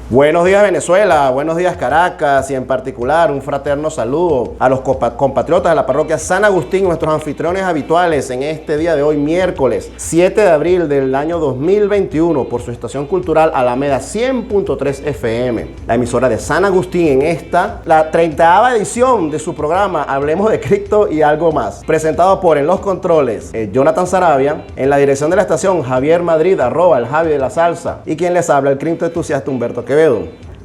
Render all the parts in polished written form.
Buenos días Venezuela, buenos días Caracas y en particular un fraterno saludo a los compatriotas de la parroquia San Agustín, nuestros anfitriones habituales en este día de hoy, miércoles 7 de abril del año 2021 por su estación cultural Alameda 100.3 FM, la emisora de San Agustín en esta, la 30ª edición de su programa Hablemos de Cristo y algo más, presentado por en los controles Jonathan Sarabia, en la dirección de la estación Javier Madrid, @ el Javi de la Salsa, y quien les habla el cripto entusiasta Humberto Quevedo.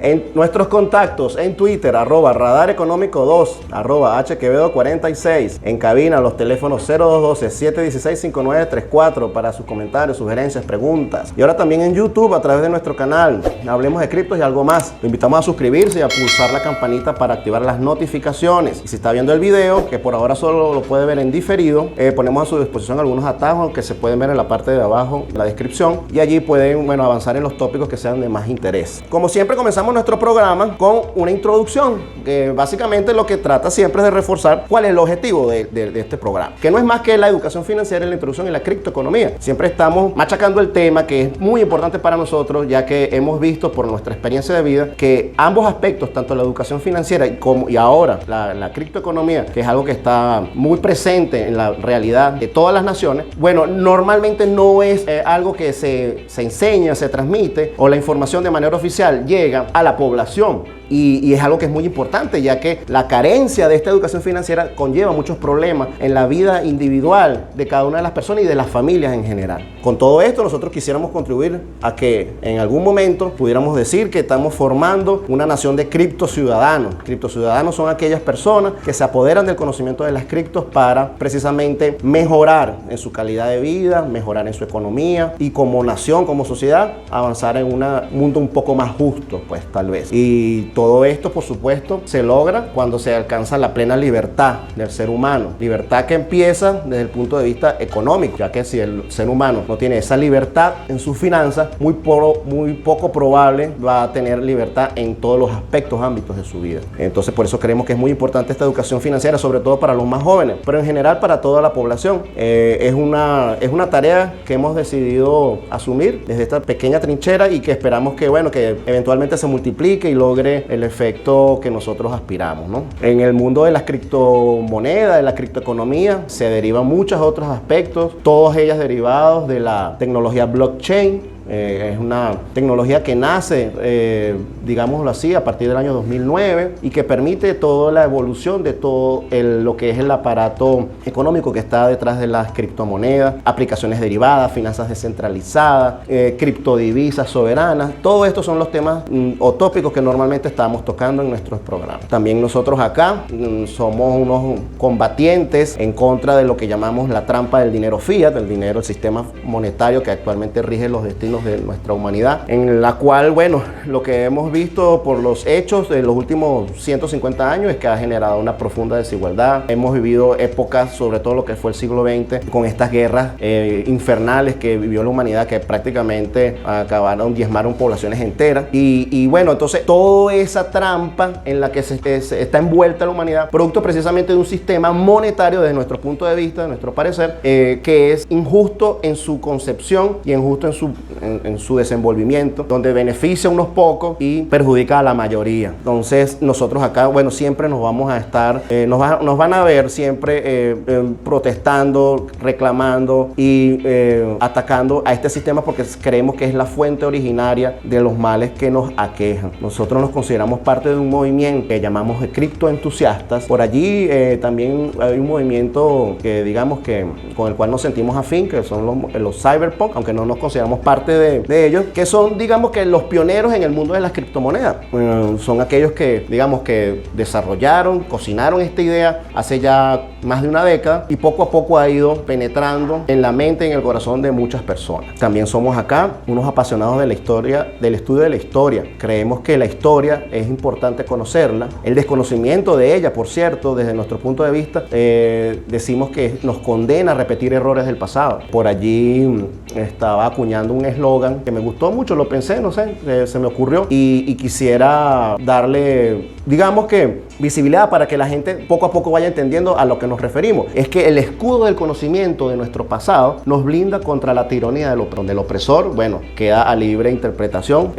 En nuestros contactos en Twitter, @radareconómico2, @hquevedo46, en cabina los teléfonos 0212-716-5934 para sus comentarios, sugerencias, preguntas. Y ahora también en YouTube a través de nuestro canal Hablemos de Criptos y algo más. Lo invitamos a suscribirse y a pulsar la campanita para activar las notificaciones. Y si está viendo el video, que por ahora solo lo puede ver en diferido, ponemos a su disposición algunos atajos que se pueden ver en la parte de abajo, en la descripción, y allí pueden avanzar en los tópicos que sean de más interés. Como siempre, comenzamos nuestro programa con una introducción que básicamente lo que trata siempre es de reforzar cuál es el objetivo de este programa, que no es más que la educación financiera, la introducción en la criptoeconomía. Siempre estamos machacando el tema que es muy importante para nosotros, ya que hemos visto por nuestra experiencia de vida que ambos aspectos, tanto la educación financiera y ahora la criptoeconomía, que es algo que está muy presente en la realidad de todas las naciones, normalmente no es algo que se enseña, se transmite, o la información de manera oficial llega a la población. Y es algo que es muy importante, ya que la carencia de esta educación financiera conlleva muchos problemas en la vida individual de cada una de las personas y de las familias en general. Con todo esto, nosotros quisiéramos contribuir a que en algún momento pudiéramos decir que estamos formando una nación de criptociudadanos. Criptociudadanos son aquellas personas que se apoderan del conocimiento de las criptos para precisamente mejorar en su calidad de vida, mejorar en su economía y como nación, como sociedad, avanzar en un mundo un poco más justo, pues tal vez. Y todo esto, por supuesto, se logra cuando se alcanza la plena libertad del ser humano. Libertad que empieza desde el punto de vista económico, ya que si el ser humano no tiene esa libertad en sus finanzas, muy poco probable va a tener libertad en todos los aspectos, ámbitos de su vida. Entonces, por eso creemos que es muy importante esta educación financiera, sobre todo para los más jóvenes, pero en general para toda la población. Es una tarea que hemos decidido asumir desde esta pequeña trinchera y que esperamos que eventualmente se multiplique y logre el efecto que nosotros aspiramos, ¿no? En el mundo de las criptomonedas, de la criptoeconomía, se derivan muchos otros aspectos, todos ellas derivados de la tecnología blockchain. Es una tecnología que nace, digámoslo así, a partir del año 2009 y que permite toda la evolución de todo lo que es el aparato económico que está detrás de las criptomonedas, aplicaciones derivadas, finanzas descentralizadas, criptodivisas soberanas. Todo esto son los temas o tópicos que normalmente estamos tocando en nuestros programas. También nosotros acá somos unos combatientes en contra de lo que llamamos la trampa del dinero fiat, el sistema monetario que actualmente rige los destinos de nuestra humanidad, en la cual, lo que hemos visto por los hechos de los últimos 150 años es que ha generado una profunda desigualdad. Hemos vivido épocas, sobre todo lo que fue el siglo XX, con estas guerras infernales que vivió la humanidad, que prácticamente diezmaron poblaciones enteras. Entonces, toda esa trampa en la que está envuelta la humanidad, producto precisamente de un sistema monetario, desde nuestro punto de vista, de nuestro parecer, que es injusto en su concepción y injusto en su desenvolvimiento, donde beneficia a unos pocos y perjudica a la mayoría. Entonces nosotros acá, siempre nos vamos a estar, nos van a ver siempre protestando, reclamando y atacando a este sistema porque creemos que es la fuente originaria de los males que nos aquejan. Nosotros nos consideramos parte de un movimiento que llamamos de criptoentusiastas. Por allí también hay un movimiento que digamos que con el cual nos sentimos afín, que son los cyberpunk, aunque no nos consideramos parte de ellos, que son, digamos, que los pioneros en el mundo de las criptomonedas. Son aquellos que, digamos, que desarrollaron, cocinaron esta idea hace ya más de una década y poco a poco ha ido penetrando en la mente y en el corazón de muchas personas. También somos acá unos apasionados de la historia, del estudio de la historia. Creemos que la historia es importante conocerla. El desconocimiento de ella, por cierto, desde nuestro punto de vista, decimos que nos condena a repetir errores del pasado. Por allí estaba acuñando un eslogan que me gustó mucho, lo pensé, no sé, se me ocurrió y quisiera darle digamos que, visibilidad para que la gente poco a poco vaya entendiendo a lo que nos referimos. Es que el escudo del conocimiento de nuestro pasado nos blinda contra la tiranía del opresor. Bueno, queda a libre interpretación.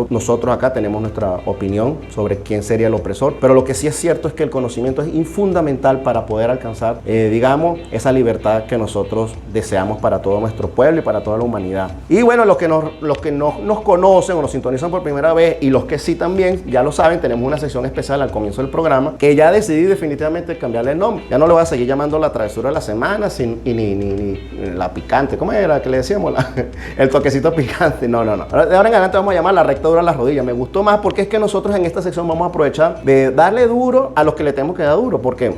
Nosotros acá tenemos nuestra opinión sobre quién sería el opresor, pero lo que sí es cierto es que el conocimiento es fundamental para poder alcanzar, digamos, esa libertad que nosotros deseamos para todo nuestro pueblo y para toda la humanidad. Y bueno, los que no nos conocen o nos sintonizan por primera vez, y los que sí también, ya lo saben, tenemos una sección especial al comienzo del programa que ya decidí definitivamente cambiarle el nombre. Ya no le voy a seguir llamando la travesura de la semana ni la picante. ¿Cómo era que le decíamos? El toquecito picante. No. De ahora en adelante vamos a llamar la recta dura a las rodillas. Me gustó más porque es que nosotros en esta sección vamos a aprovechar de darle duro a los que le tenemos que dar duro, porque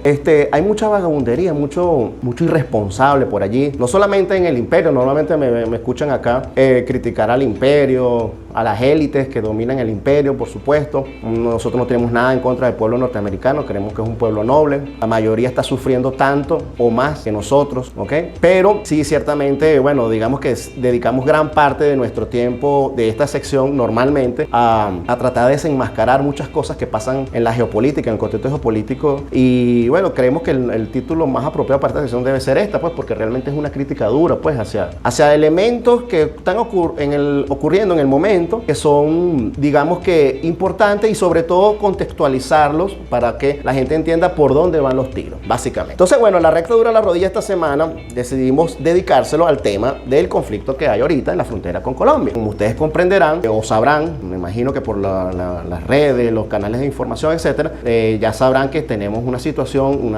hay mucha vagabundería, mucho irresponsable por allí. No solamente en el imperio, normalmente me escuchan acá criticar al imperio, a las élites que dominan el imperio, por supuesto. Nosotros no tenemos nada en contra del pueblo norteamericano, creemos que es un pueblo noble. La mayoría está sufriendo tanto o más que nosotros, ¿ok? Pero sí, ciertamente, bueno, digamos que dedicamos gran parte de nuestro tiempo de esta sección normalmente a tratar de desenmascarar muchas cosas que pasan en la geopolítica, en el contexto geopolítico. Y bueno, creemos que el título más apropiado para esta sección debe ser esta, pues, porque realmente es una crítica dura, pues, hacia elementos que están ocurriendo en el momento, que son, digamos que, importantes, y sobre todo contextualizarlos para que la gente entienda por dónde van los tiros, básicamente. Entonces, bueno, la recta dura a la rodilla esta semana decidimos dedicárselo al tema del conflicto que hay ahorita en la frontera con Colombia. Como ustedes comprenderán o sabrán, me imagino que por las redes, los canales de información, etcétera, ya sabrán que tenemos una situación,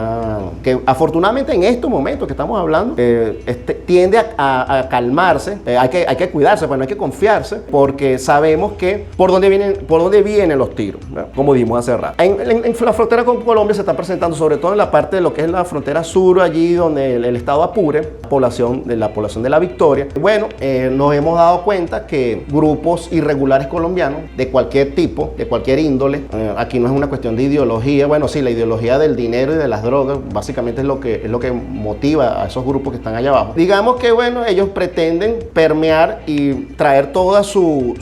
que afortunadamente en estos momentos que estamos hablando, tiende a calmarse. Hay que cuidarse, pues no hay que confiarse, porque sabemos que por dónde vienen los tiros, ¿verdad? Como dimos hace rato. En la frontera con Colombia se está presentando, sobre todo en la parte de lo que es la frontera sur, allí donde el estado Apure, la población de La Victoria. Bueno, nos hemos dado cuenta que grupos irregulares colombianos de cualquier tipo, de cualquier índole, aquí no es una cuestión de ideología. Bueno, sí, la ideología del dinero y de las drogas básicamente es lo que motiva a esos grupos que están allá abajo. Digamos que, bueno, ellos pretenden permear y traer toda su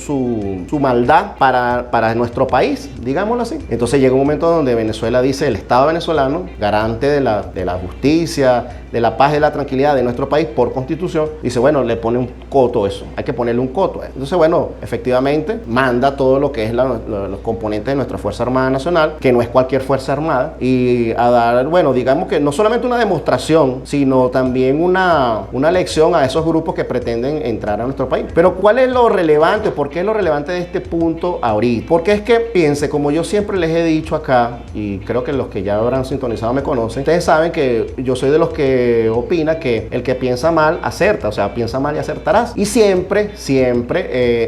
maldad para nuestro país, digámoslo así. Entonces llega un momento donde Venezuela dice, el Estado venezolano, garante de la justicia, de la paz y de la tranquilidad de nuestro país por constitución, dice, bueno, le pone un coto a eso, hay que ponerle un coto a eso. Entonces, bueno, efectivamente manda todo lo que es los componentes de nuestra Fuerza Armada Nacional, que no es cualquier Fuerza Armada, y a dar, bueno, digamos que no solamente una demostración, sino también una lección a esos grupos que pretenden entrar a nuestro país. Pero ¿cuál es lo relevante? ¿Por qué es lo relevante de este punto ahorita? Porque es que, piense, como yo siempre les he dicho acá, y creo que los que ya habrán sintonizado me conocen, ustedes saben que yo soy de los que opina que el que piensa mal acerta, o sea, piensa mal y acertarás. Y siempre,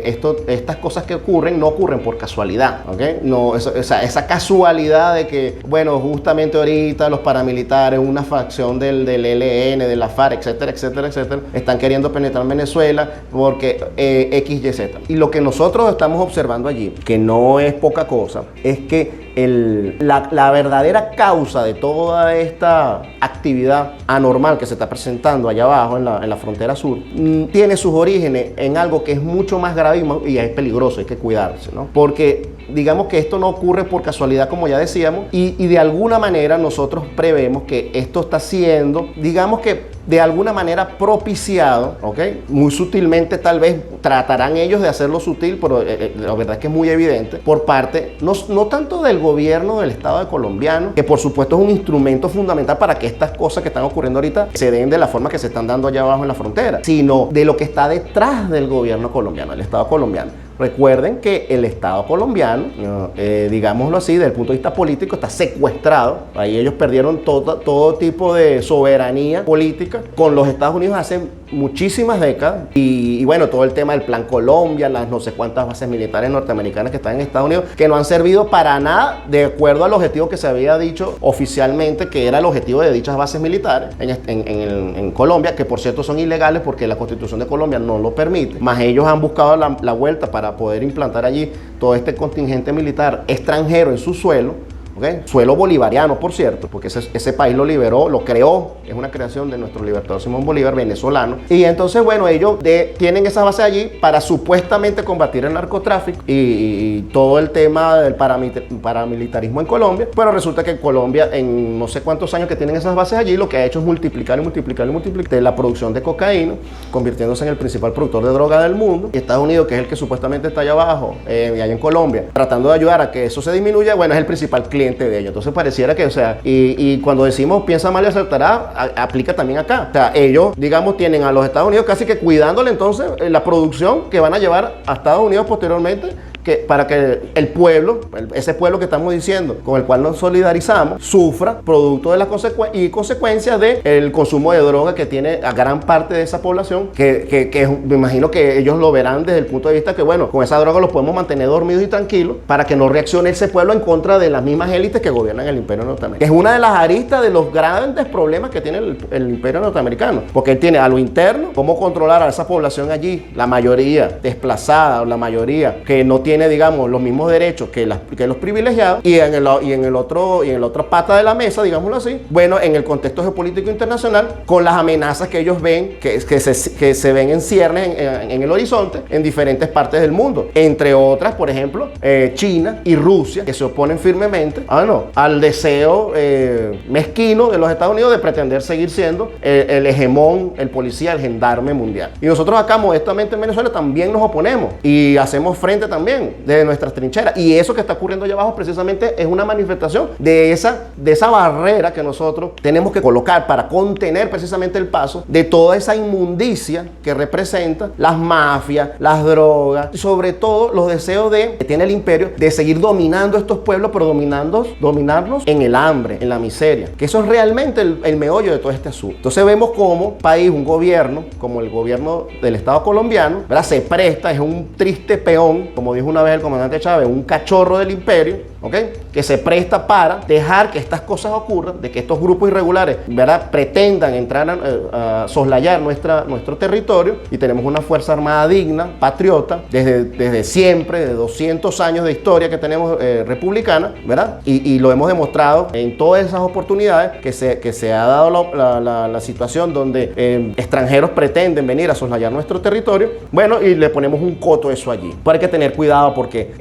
estas cosas que ocurren no ocurren por casualidad, ¿ok? No, esa casualidad de que, bueno, justamente ahorita los paramilitares, una facción del ELN, de la FARC, etcétera, están queriendo penetrar en Venezuela porque X, Y, Z. Y lo que nosotros estamos observando allí, que no es poca cosa, es que la verdadera causa de toda esta actividad anormal que se está presentando allá abajo en la frontera sur tiene sus orígenes en algo que es mucho más grave y es peligroso, hay que cuidarse, ¿no? Porque digamos que esto no ocurre por casualidad, como ya decíamos, y de alguna manera nosotros prevemos que esto está siendo, digamos que de alguna manera propiciado, ¿ok? Muy sutilmente tal vez tratarán ellos de hacerlo sutil, pero la verdad es que es muy evidente, por parte, no tanto del gobierno del Estado colombiano, que por supuesto es un instrumento fundamental para que estas cosas que están ocurriendo ahorita se den de la forma que se están dando allá abajo en la frontera, sino de lo que está detrás del gobierno colombiano, el Estado colombiano. Recuerden que el Estado colombiano, digámoslo así, desde el punto de vista político, está secuestrado. Ahí ellos perdieron todo tipo de soberanía política con los Estados Unidos hace muchísimas décadas. Y bueno, todo el tema del Plan Colombia, las no sé cuántas bases militares norteamericanas que están en Estados Unidos, que no han servido para nada de acuerdo al objetivo que se había dicho oficialmente, que era el objetivo de dichas bases militares en Colombia, que por cierto son ilegales porque la Constitución de Colombia no lo permite. Más ellos han buscado la vuelta para poder implantar allí todo este contingente militar extranjero en su suelo, ¿okay? Suelo bolivariano, por cierto, porque ese país lo liberó, lo creó, es una creación de nuestro libertador Simón Bolívar, venezolano. Y entonces, bueno, ellos tienen esa base allí para supuestamente combatir el narcotráfico y todo el tema del paramilitarismo en Colombia. Pero resulta que Colombia, en no sé cuántos años que tienen esas bases allí, lo que ha hecho es multiplicar la producción de cocaína, convirtiéndose en el principal productor de droga del mundo. Y Estados Unidos, que es el que supuestamente está allá abajo, y allá en Colombia, tratando de ayudar a que eso se disminuya, bueno, es el principal cliente de ellos. Entonces pareciera que, o sea, y cuando decimos piensa mal y acertará, aplica también acá. O sea, ellos, digamos, tienen a los Estados Unidos casi que cuidándole entonces la producción que van a llevar a Estados Unidos posteriormente, para que el pueblo, ese pueblo que estamos diciendo, con el cual nos solidarizamos, sufra producto de las consecuencias del consumo de droga que tiene a gran parte de esa población, que me imagino que ellos lo verán desde el punto de vista que, bueno, con esa droga los podemos mantener dormidos y tranquilos para que no reaccione ese pueblo en contra de las mismas élites que gobiernan el imperio norteamericano. Es una de las aristas de los grandes problemas que tiene el imperio norteamericano, porque él tiene a lo interno cómo controlar a esa población allí, la mayoría desplazada, o la mayoría que no tiene, digamos, los mismos derechos que los privilegiados, y en la otra pata de la mesa, digámoslo así, bueno, en el contexto geopolítico internacional, con las amenazas que ellos ven, que se ven en ciernes en el horizonte, en diferentes partes del mundo, entre otras, por ejemplo, China y Rusia, que se oponen firmemente al deseo mezquino de los Estados Unidos de pretender seguir siendo el hegemón, el policía, el gendarme mundial. Y nosotros acá, modestamente en Venezuela, también nos oponemos y hacemos frente también desde nuestras trincheras, y eso que está ocurriendo allá abajo precisamente es una manifestación de esa barrera que nosotros tenemos que colocar para contener precisamente el paso de toda esa inmundicia que representa las mafias, las drogas y sobre todo los deseos que tiene el imperio de seguir dominando estos pueblos, pero dominarlos en el hambre, en la miseria, que eso es realmente el meollo de todo este asunto. Entonces vemos como país, un gobierno como el gobierno del Estado colombiano, ¿verdad?, se presta, es un triste peón, como dijo una vez el comandante Chávez, un cachorro del imperio, ¿okay?, que se presta para dejar que estas cosas ocurran, de que estos grupos irregulares, ¿verdad?, pretendan entrar a soslayar nuestro territorio, y tenemos una Fuerza Armada digna, patriota, desde siempre, de 200 años de historia que tenemos republicana, ¿verdad?, y lo hemos demostrado en todas esas oportunidades que se ha dado la situación donde extranjeros pretenden venir a soslayar nuestro territorio, bueno, y le ponemos un coto a eso allí. Pero hay que tener cuidado porque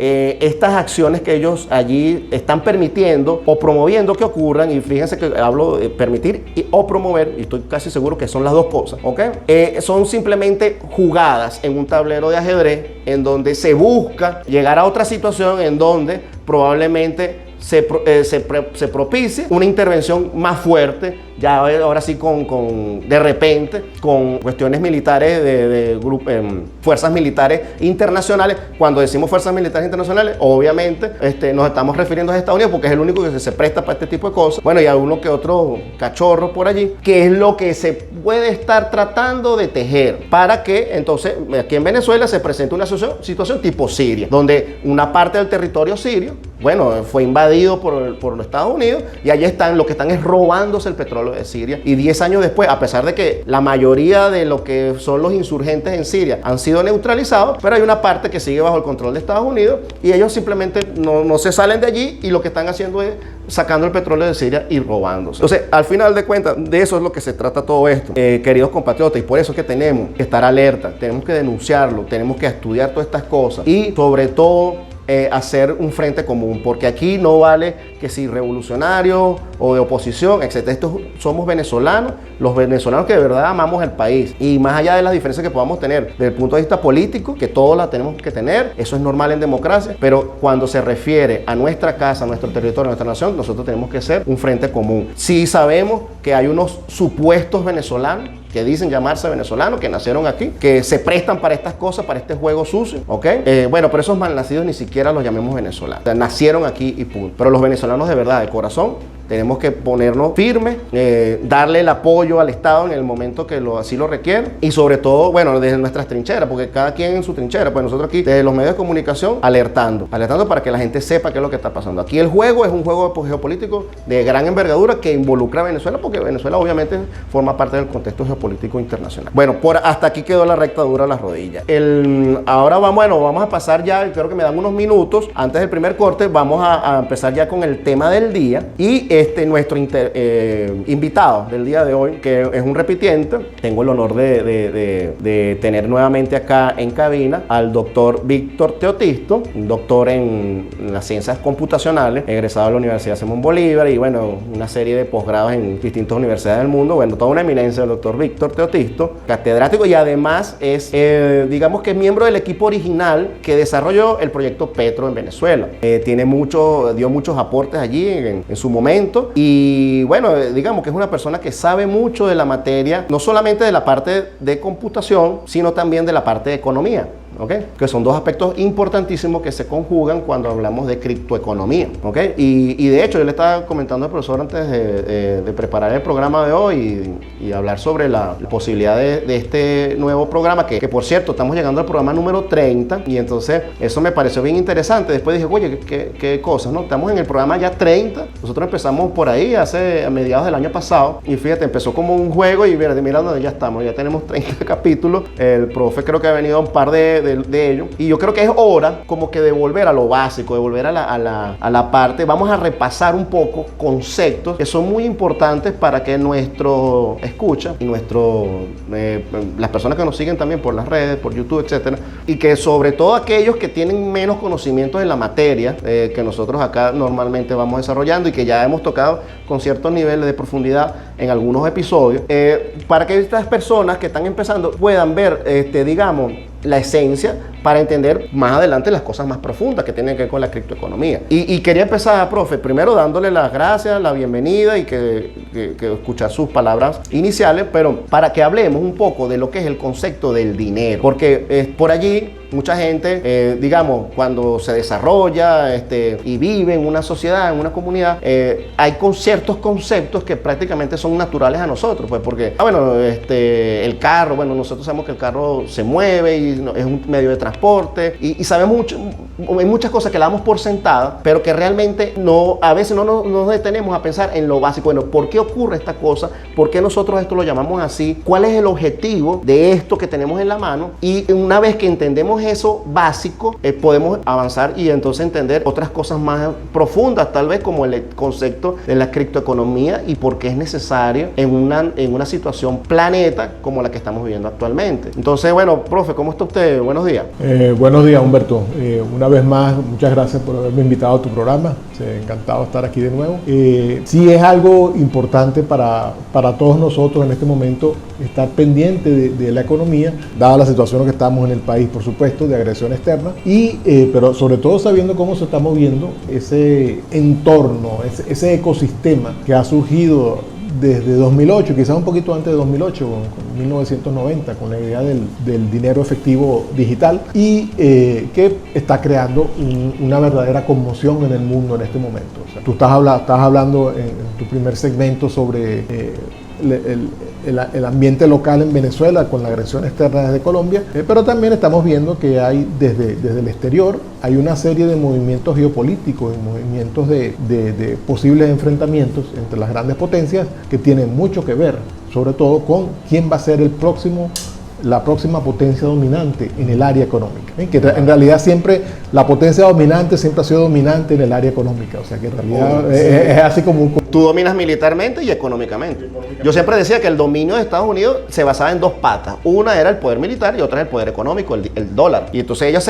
estas acciones que ellos allí están permitiendo o promoviendo que ocurran, y fíjense que hablo de permitir o promover, y estoy casi seguro que son las dos cosas, ¿ok? Son simplemente jugadas en un tablero de ajedrez en donde se busca llegar a otra situación en donde probablemente se propicie una intervención más fuerte, ya ahora sí de repente, con cuestiones militares de fuerzas militares internacionales. Cuando decimos fuerzas militares internacionales, obviamente nos estamos refiriendo a Estados Unidos, porque es el único que se presta para este tipo de cosas. Bueno, y a uno que otro cachorro por allí, que es lo que se puede estar tratando de tejer para que entonces aquí en Venezuela se presente una situación tipo Siria, donde una parte del territorio sirio, bueno, fue invadido por los Estados Unidos, y allí lo que están es robándose el petróleo de Siria. Y 10 años después, a pesar de que la mayoría de lo que son los insurgentes en Siria han sido neutralizados, pero hay una parte que sigue bajo el control de Estados Unidos, y ellos simplemente no se salen de allí, y lo que están haciendo es sacando el petróleo de Siria y robándose. Entonces, al final de cuentas, de eso es lo que se trata todo esto, queridos compatriotas, y por eso es que tenemos que estar alerta, tenemos que denunciarlo, tenemos que estudiar todas estas cosas, y sobre todo hacer un frente común, porque aquí no vale que si revolucionario o de oposición, etc. Somos venezolanos, los venezolanos que de verdad amamos el país, y más allá de las diferencias que podamos tener desde el punto de vista político, que todos las tenemos que tener, eso es normal en democracia, pero cuando se refiere a nuestra casa, a nuestro territorio, a nuestra nación, nosotros tenemos que ser un frente común. Sí sabemos que hay unos supuestos venezolanos que dicen llamarse venezolanos, que nacieron aquí, que se prestan para estas cosas, para este juego sucio, ¿ok? Bueno, pero esos malnacidos ni siquiera los llamemos venezolanos. O sea, nacieron aquí y punto. Pero los venezolanos de verdad, de corazón, tenemos que ponernos firmes, darle el apoyo al Estado en el momento que así lo requiere y sobre todo, bueno, desde nuestras trincheras, porque cada quien en su trinchera, pues nosotros aquí desde los medios de comunicación alertando para que la gente sepa qué es lo que está pasando. Aquí el juego es un juego geopolítico de gran envergadura que involucra a Venezuela, porque Venezuela obviamente forma parte del contexto geopolítico internacional. Bueno, hasta aquí quedó la rectadura a las rodillas. Ahora vamos a pasar ya, creo que me dan unos minutos antes del primer corte, vamos a empezar ya con el tema del día y nuestro invitado del día de hoy, que es un repitiente. Tengo el honor de tener nuevamente acá en cabina al doctor Víctor Teotisto, un doctor en las ciencias computacionales, egresado de la Universidad Simón Bolívar y bueno, una serie de posgrados en distintas universidades del mundo. Bueno, toda una eminencia el doctor Víctor Teotisto, catedrático y además es, digamos que miembro del equipo original que desarrolló el proyecto Petro en Venezuela. Dio muchos aportes allí en su momento y bueno, digamos que es una persona que sabe mucho de la materia, no solamente de la parte de computación, sino también de la parte de economía. ¿Okay? Que son dos aspectos importantísimos que se conjugan cuando hablamos de criptoeconomía. ¿Okay? Y de hecho yo le estaba comentando al profesor antes de preparar el programa de hoy y hablar sobre la posibilidad de este nuevo programa que por cierto estamos llegando al programa número 30 y entonces eso me pareció bien interesante. Después dije, oye, qué cosas, ¿no? Estamos en el programa ya 30, nosotros empezamos por ahí a mediados del año pasado y fíjate, empezó como un juego y mira donde ya estamos, ya tenemos 30 capítulos, el profe creo que ha venido a un par de ellos y yo creo que es hora como que de volver a lo básico, de volver a la parte, vamos a repasar un poco conceptos que son muy importantes para que nuestro escucha y las personas que nos siguen también por las redes, por YouTube, etcétera, y que sobre todo aquellos que tienen menos conocimientos en la materia que nosotros acá normalmente vamos desarrollando y que ya hemos tocado con ciertos niveles de profundidad en algunos episodios, para que estas personas que están empezando puedan ver, digamos, la esencia para entender más adelante las cosas más profundas que tienen que ver con la criptoeconomía. Y quería empezar, profe, primero dándole las gracias, la bienvenida y que escuchar sus palabras iniciales, pero para que hablemos un poco de lo que es el concepto del dinero, porque por allí mucha gente, digamos, cuando se desarrolla y vive en una sociedad, en una comunidad, hay ciertos conceptos que prácticamente son naturales a nosotros, pues porque, el carro, nosotros sabemos que el carro se mueve y es un medio de transporte y sabemos hay muchas cosas que la damos por sentada, pero que realmente a veces no nos detenemos a pensar en lo básico. Bueno, ¿por qué ocurre esta cosa? ¿Por qué nosotros esto lo llamamos así? ¿Cuál es el objetivo de esto que tenemos en la mano? Y una vez que entendemos eso básico, podemos avanzar y entonces entender otras cosas más profundas, tal vez como el concepto de la criptoeconomía y por qué es necesario en una situación planeta como la que estamos viviendo actualmente. Entonces, bueno, profe, ¿cómo está usted? Buenos días. Buenos días, Humberto. Una vez más, muchas gracias por haberme invitado a tu programa. Encantado de estar aquí de nuevo. Sí es algo importante para todos nosotros en este momento estar pendiente de la economía, dada la situación en que estamos en el país, por supuesto, de agresión externa, pero sobre todo sabiendo cómo se está moviendo ese entorno, ese ecosistema que ha surgido desde 2008, quizás un poquito antes de 2008, con 1990, con la idea del dinero efectivo digital y que está creando una verdadera conmoción en el mundo en este momento. O sea, tú estás hablando en tu primer segmento sobre el ambiente local en Venezuela con la agresión externa desde Colombia, pero también estamos viendo que hay desde el exterior hay una serie de movimientos geopolíticos y movimientos de posibles enfrentamientos entre las grandes potencias que tienen mucho que ver, sobre todo con quién va a ser la próxima potencia dominante en el área económica. Que en realidad siempre la potencia dominante siempre ha sido dominante en el área económica, o sea que en realidad es así como... Tú dominas militarmente y económicamente. Yo siempre decía que el dominio de Estados Unidos se basaba en dos patas. Una era el poder militar y otra era el poder económico, el dólar. Y entonces ellos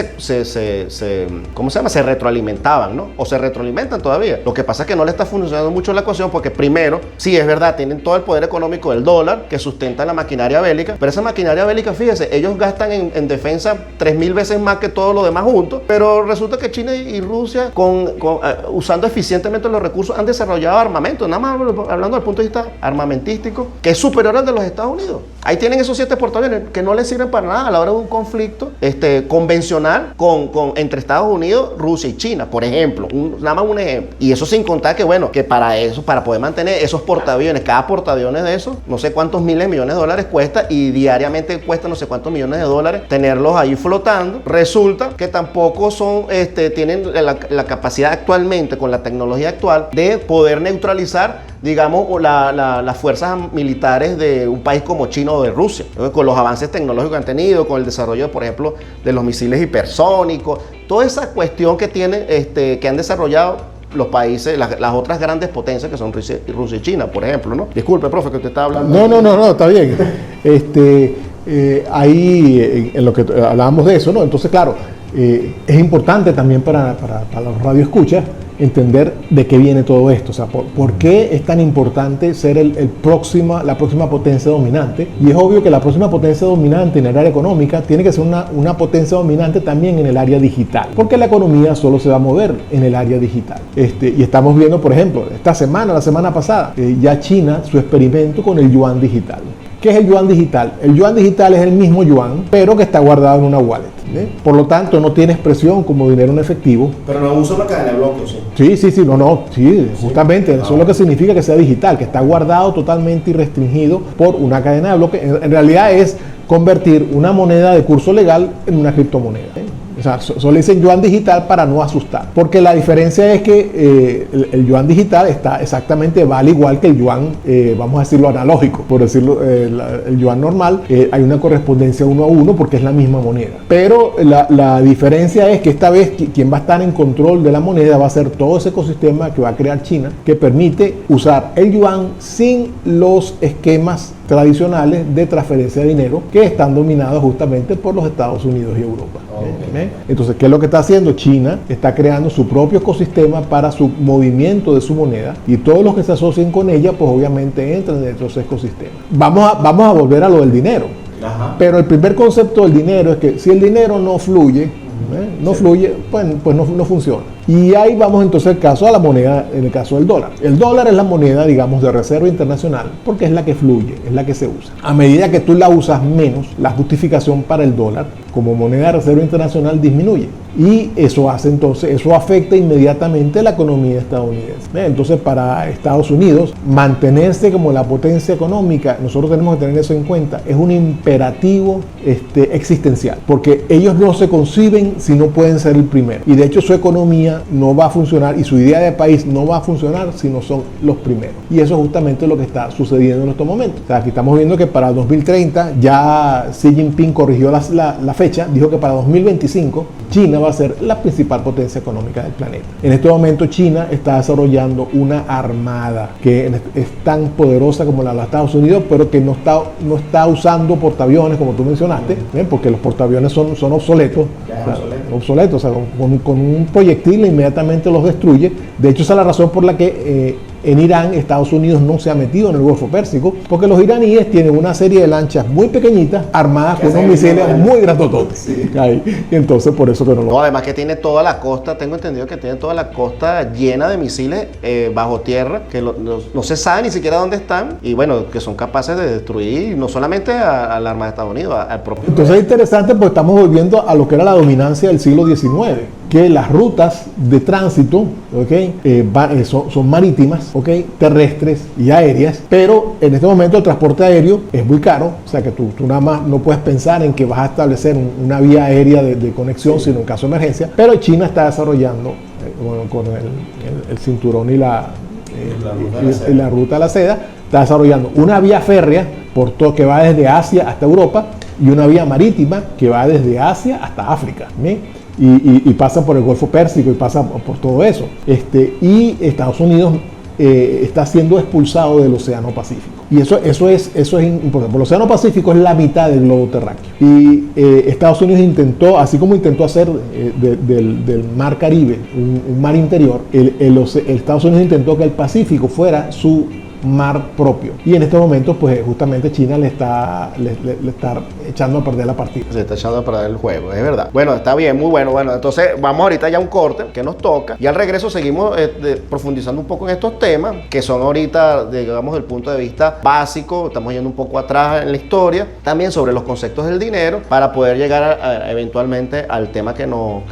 se retroalimentaban, ¿no? O se retroalimentan todavía. Lo que pasa es que no le está funcionando mucho la ecuación porque primero, sí, es verdad, tienen todo el poder económico del dólar que sustenta la maquinaria bélica, pero esa maquinaria bélica, fíjese, ellos gastan en defensa 3.000 veces más que todo lo demás juntos, pero resulta que China y Rusia, usando eficientemente los recursos, han desarrollado armamento, nada más hablando desde el punto de vista armamentístico, que es superior al de los Estados Unidos. Ahí tienen esos 7 portaaviones que no les sirven para nada a la hora de un conflicto convencional entre Estados Unidos, Rusia y China, por ejemplo. Nada más un ejemplo. Y eso sin contar que, bueno, que para eso, para poder mantener esos portaaviones, cada portaaviones de esos, no sé cuántos miles de millones de dólares cuesta, y diariamente cuesta no sé cuántos millones de dólares tenerlos ahí flotando. Resulta que tampoco tienen la capacidad actualmente, con la tecnología actual, de poder neutralizar, digamos, las fuerzas militares de un país como China o de Rusia, ¿no? Con los avances tecnológicos que han tenido, con el desarrollo, por ejemplo, de los misiles hipersónicos, toda esa cuestión que tienen, que han desarrollado los países, las otras grandes potencias que son Rusia y China, por ejemplo, ¿no? Disculpe, profe, que usted está hablando. No, está bien. Ahí, en lo que hablábamos de eso, ¿no? Entonces, claro, es importante también para los radioescuchas entender de qué viene todo esto, o sea, por qué es tan importante ser la próxima potencia dominante. Y es obvio que la próxima potencia dominante en el área económica tiene que ser una potencia dominante también en el área digital, porque la economía solo se va a mover en el área digital. Y estamos viendo, por ejemplo, la semana pasada, ya China, su experimento con el yuan digital. ¿Qué es el yuan digital? El yuan digital es el mismo yuan, pero que está guardado en una wallet. Por lo tanto, no tiene expresión como dinero en efectivo. Pero no usa una cadena de bloques, ¿sí? Sí, justamente. Eso es lo que significa que sea digital, que está guardado totalmente y restringido por una cadena de bloques. En realidad es convertir una moneda de curso legal en una criptomoneda. O sea, solo dicen yuan digital para no asustar, porque la diferencia es que el yuan digital vale igual que el yuan, vamos a decirlo analógico, por decirlo, el yuan normal. Hay una correspondencia 1 a 1 porque es la misma moneda, pero la diferencia es que esta vez quien va a estar en control de la moneda va a ser todo ese ecosistema que va a crear China, que permite usar el yuan sin los esquemas tradicionales de transferencia de dinero que están dominados justamente por los Estados Unidos y Europa. Okay. Entonces, ¿qué es lo que está haciendo? China está creando su propio ecosistema para su movimiento de su moneda, y todos los que se asocien con ella, pues obviamente entran dentro de ese ecosistema. Vamos a volver a lo del dinero. Ajá. Pero el primer concepto del dinero es que si el dinero no fluye, pues no funciona. Y ahí vamos entonces al caso a la moneda, en el caso del dólar. El dólar es la moneda, digamos, de reserva internacional, porque es la que fluye, es la que se usa. A medida que tú la usas menos, la justificación para el dólar como moneda de reserva internacional disminuye. Y eso afecta inmediatamente la economía estadounidense. Entonces, para Estados Unidos, mantenerse como la potencia económica, nosotros tenemos que tener eso en cuenta, es un imperativo existencial, porque ellos no se conciben si no pueden ser el primero. Y de hecho su economía no va a funcionar y su idea de país no va a funcionar si no son los primeros. Y eso es justamente lo que está sucediendo en estos momentos. O sea, aquí estamos viendo que para 2030 ya Xi Jinping corrigió la fecha, dijo que para 2025 China va a ser la principal potencia económica del planeta. En este momento China está desarrollando una armada que es tan poderosa como la de Estados Unidos, pero que no está usando portaaviones como tú mencionaste, porque los portaaviones son obsoletos. Obsoletos, o sea, con un proyectil inmediatamente los destruye. De hecho, esa es la razón por la que en Irán Estados Unidos no se ha metido en el Golfo Pérsico, porque los iraníes tienen una serie de lanchas muy pequeñitas armadas con unos misiles muy grandototes. Sí. Y entonces por eso que no lo... No, además que tiene toda la costa, tengo entendido que tiene toda la costa llena de misiles bajo tierra, que no se sabe ni siquiera dónde están, y bueno, que son capaces de destruir no solamente al arma de Estados Unidos, al propio... Entonces es interesante porque estamos volviendo a lo que era la dominancia del siglo XIX, que las rutas de tránsito, son marítimas, terrestres y aéreas, pero en este momento el transporte aéreo es muy caro, o sea que tú nada más no puedes pensar en que vas a establecer una vía aérea de conexión, sino en caso de emergencia. Pero China está desarrollando con el cinturón y la ruta de la seda, está desarrollando una vía férrea que va desde Asia hasta Europa, y una vía marítima que va desde Asia hasta África. Y pasa por el Golfo Pérsico y pasa por todo eso. Y Estados Unidos está siendo expulsado del Océano Pacífico. Y eso es importante. El Océano Pacífico es la mitad del globo terráqueo. Y Estados Unidos intentó, así como intentó hacer del Mar Caribe un mar interior, Estados Unidos intentó que el Pacífico fuera su mar propio. Y en estos momentos, pues justamente China le está echando a perder la partida. Se está echando a perder el juego, es verdad. Bueno, está bien, muy bueno. Bueno, entonces vamos ahorita ya a un corte que nos toca. Y al regreso seguimos profundizando un poco en estos temas, que son ahorita, digamos, desde el punto de vista básico. Estamos yendo un poco atrás en la historia. También sobre los conceptos del dinero, para poder llegar eventualmente al tema que nos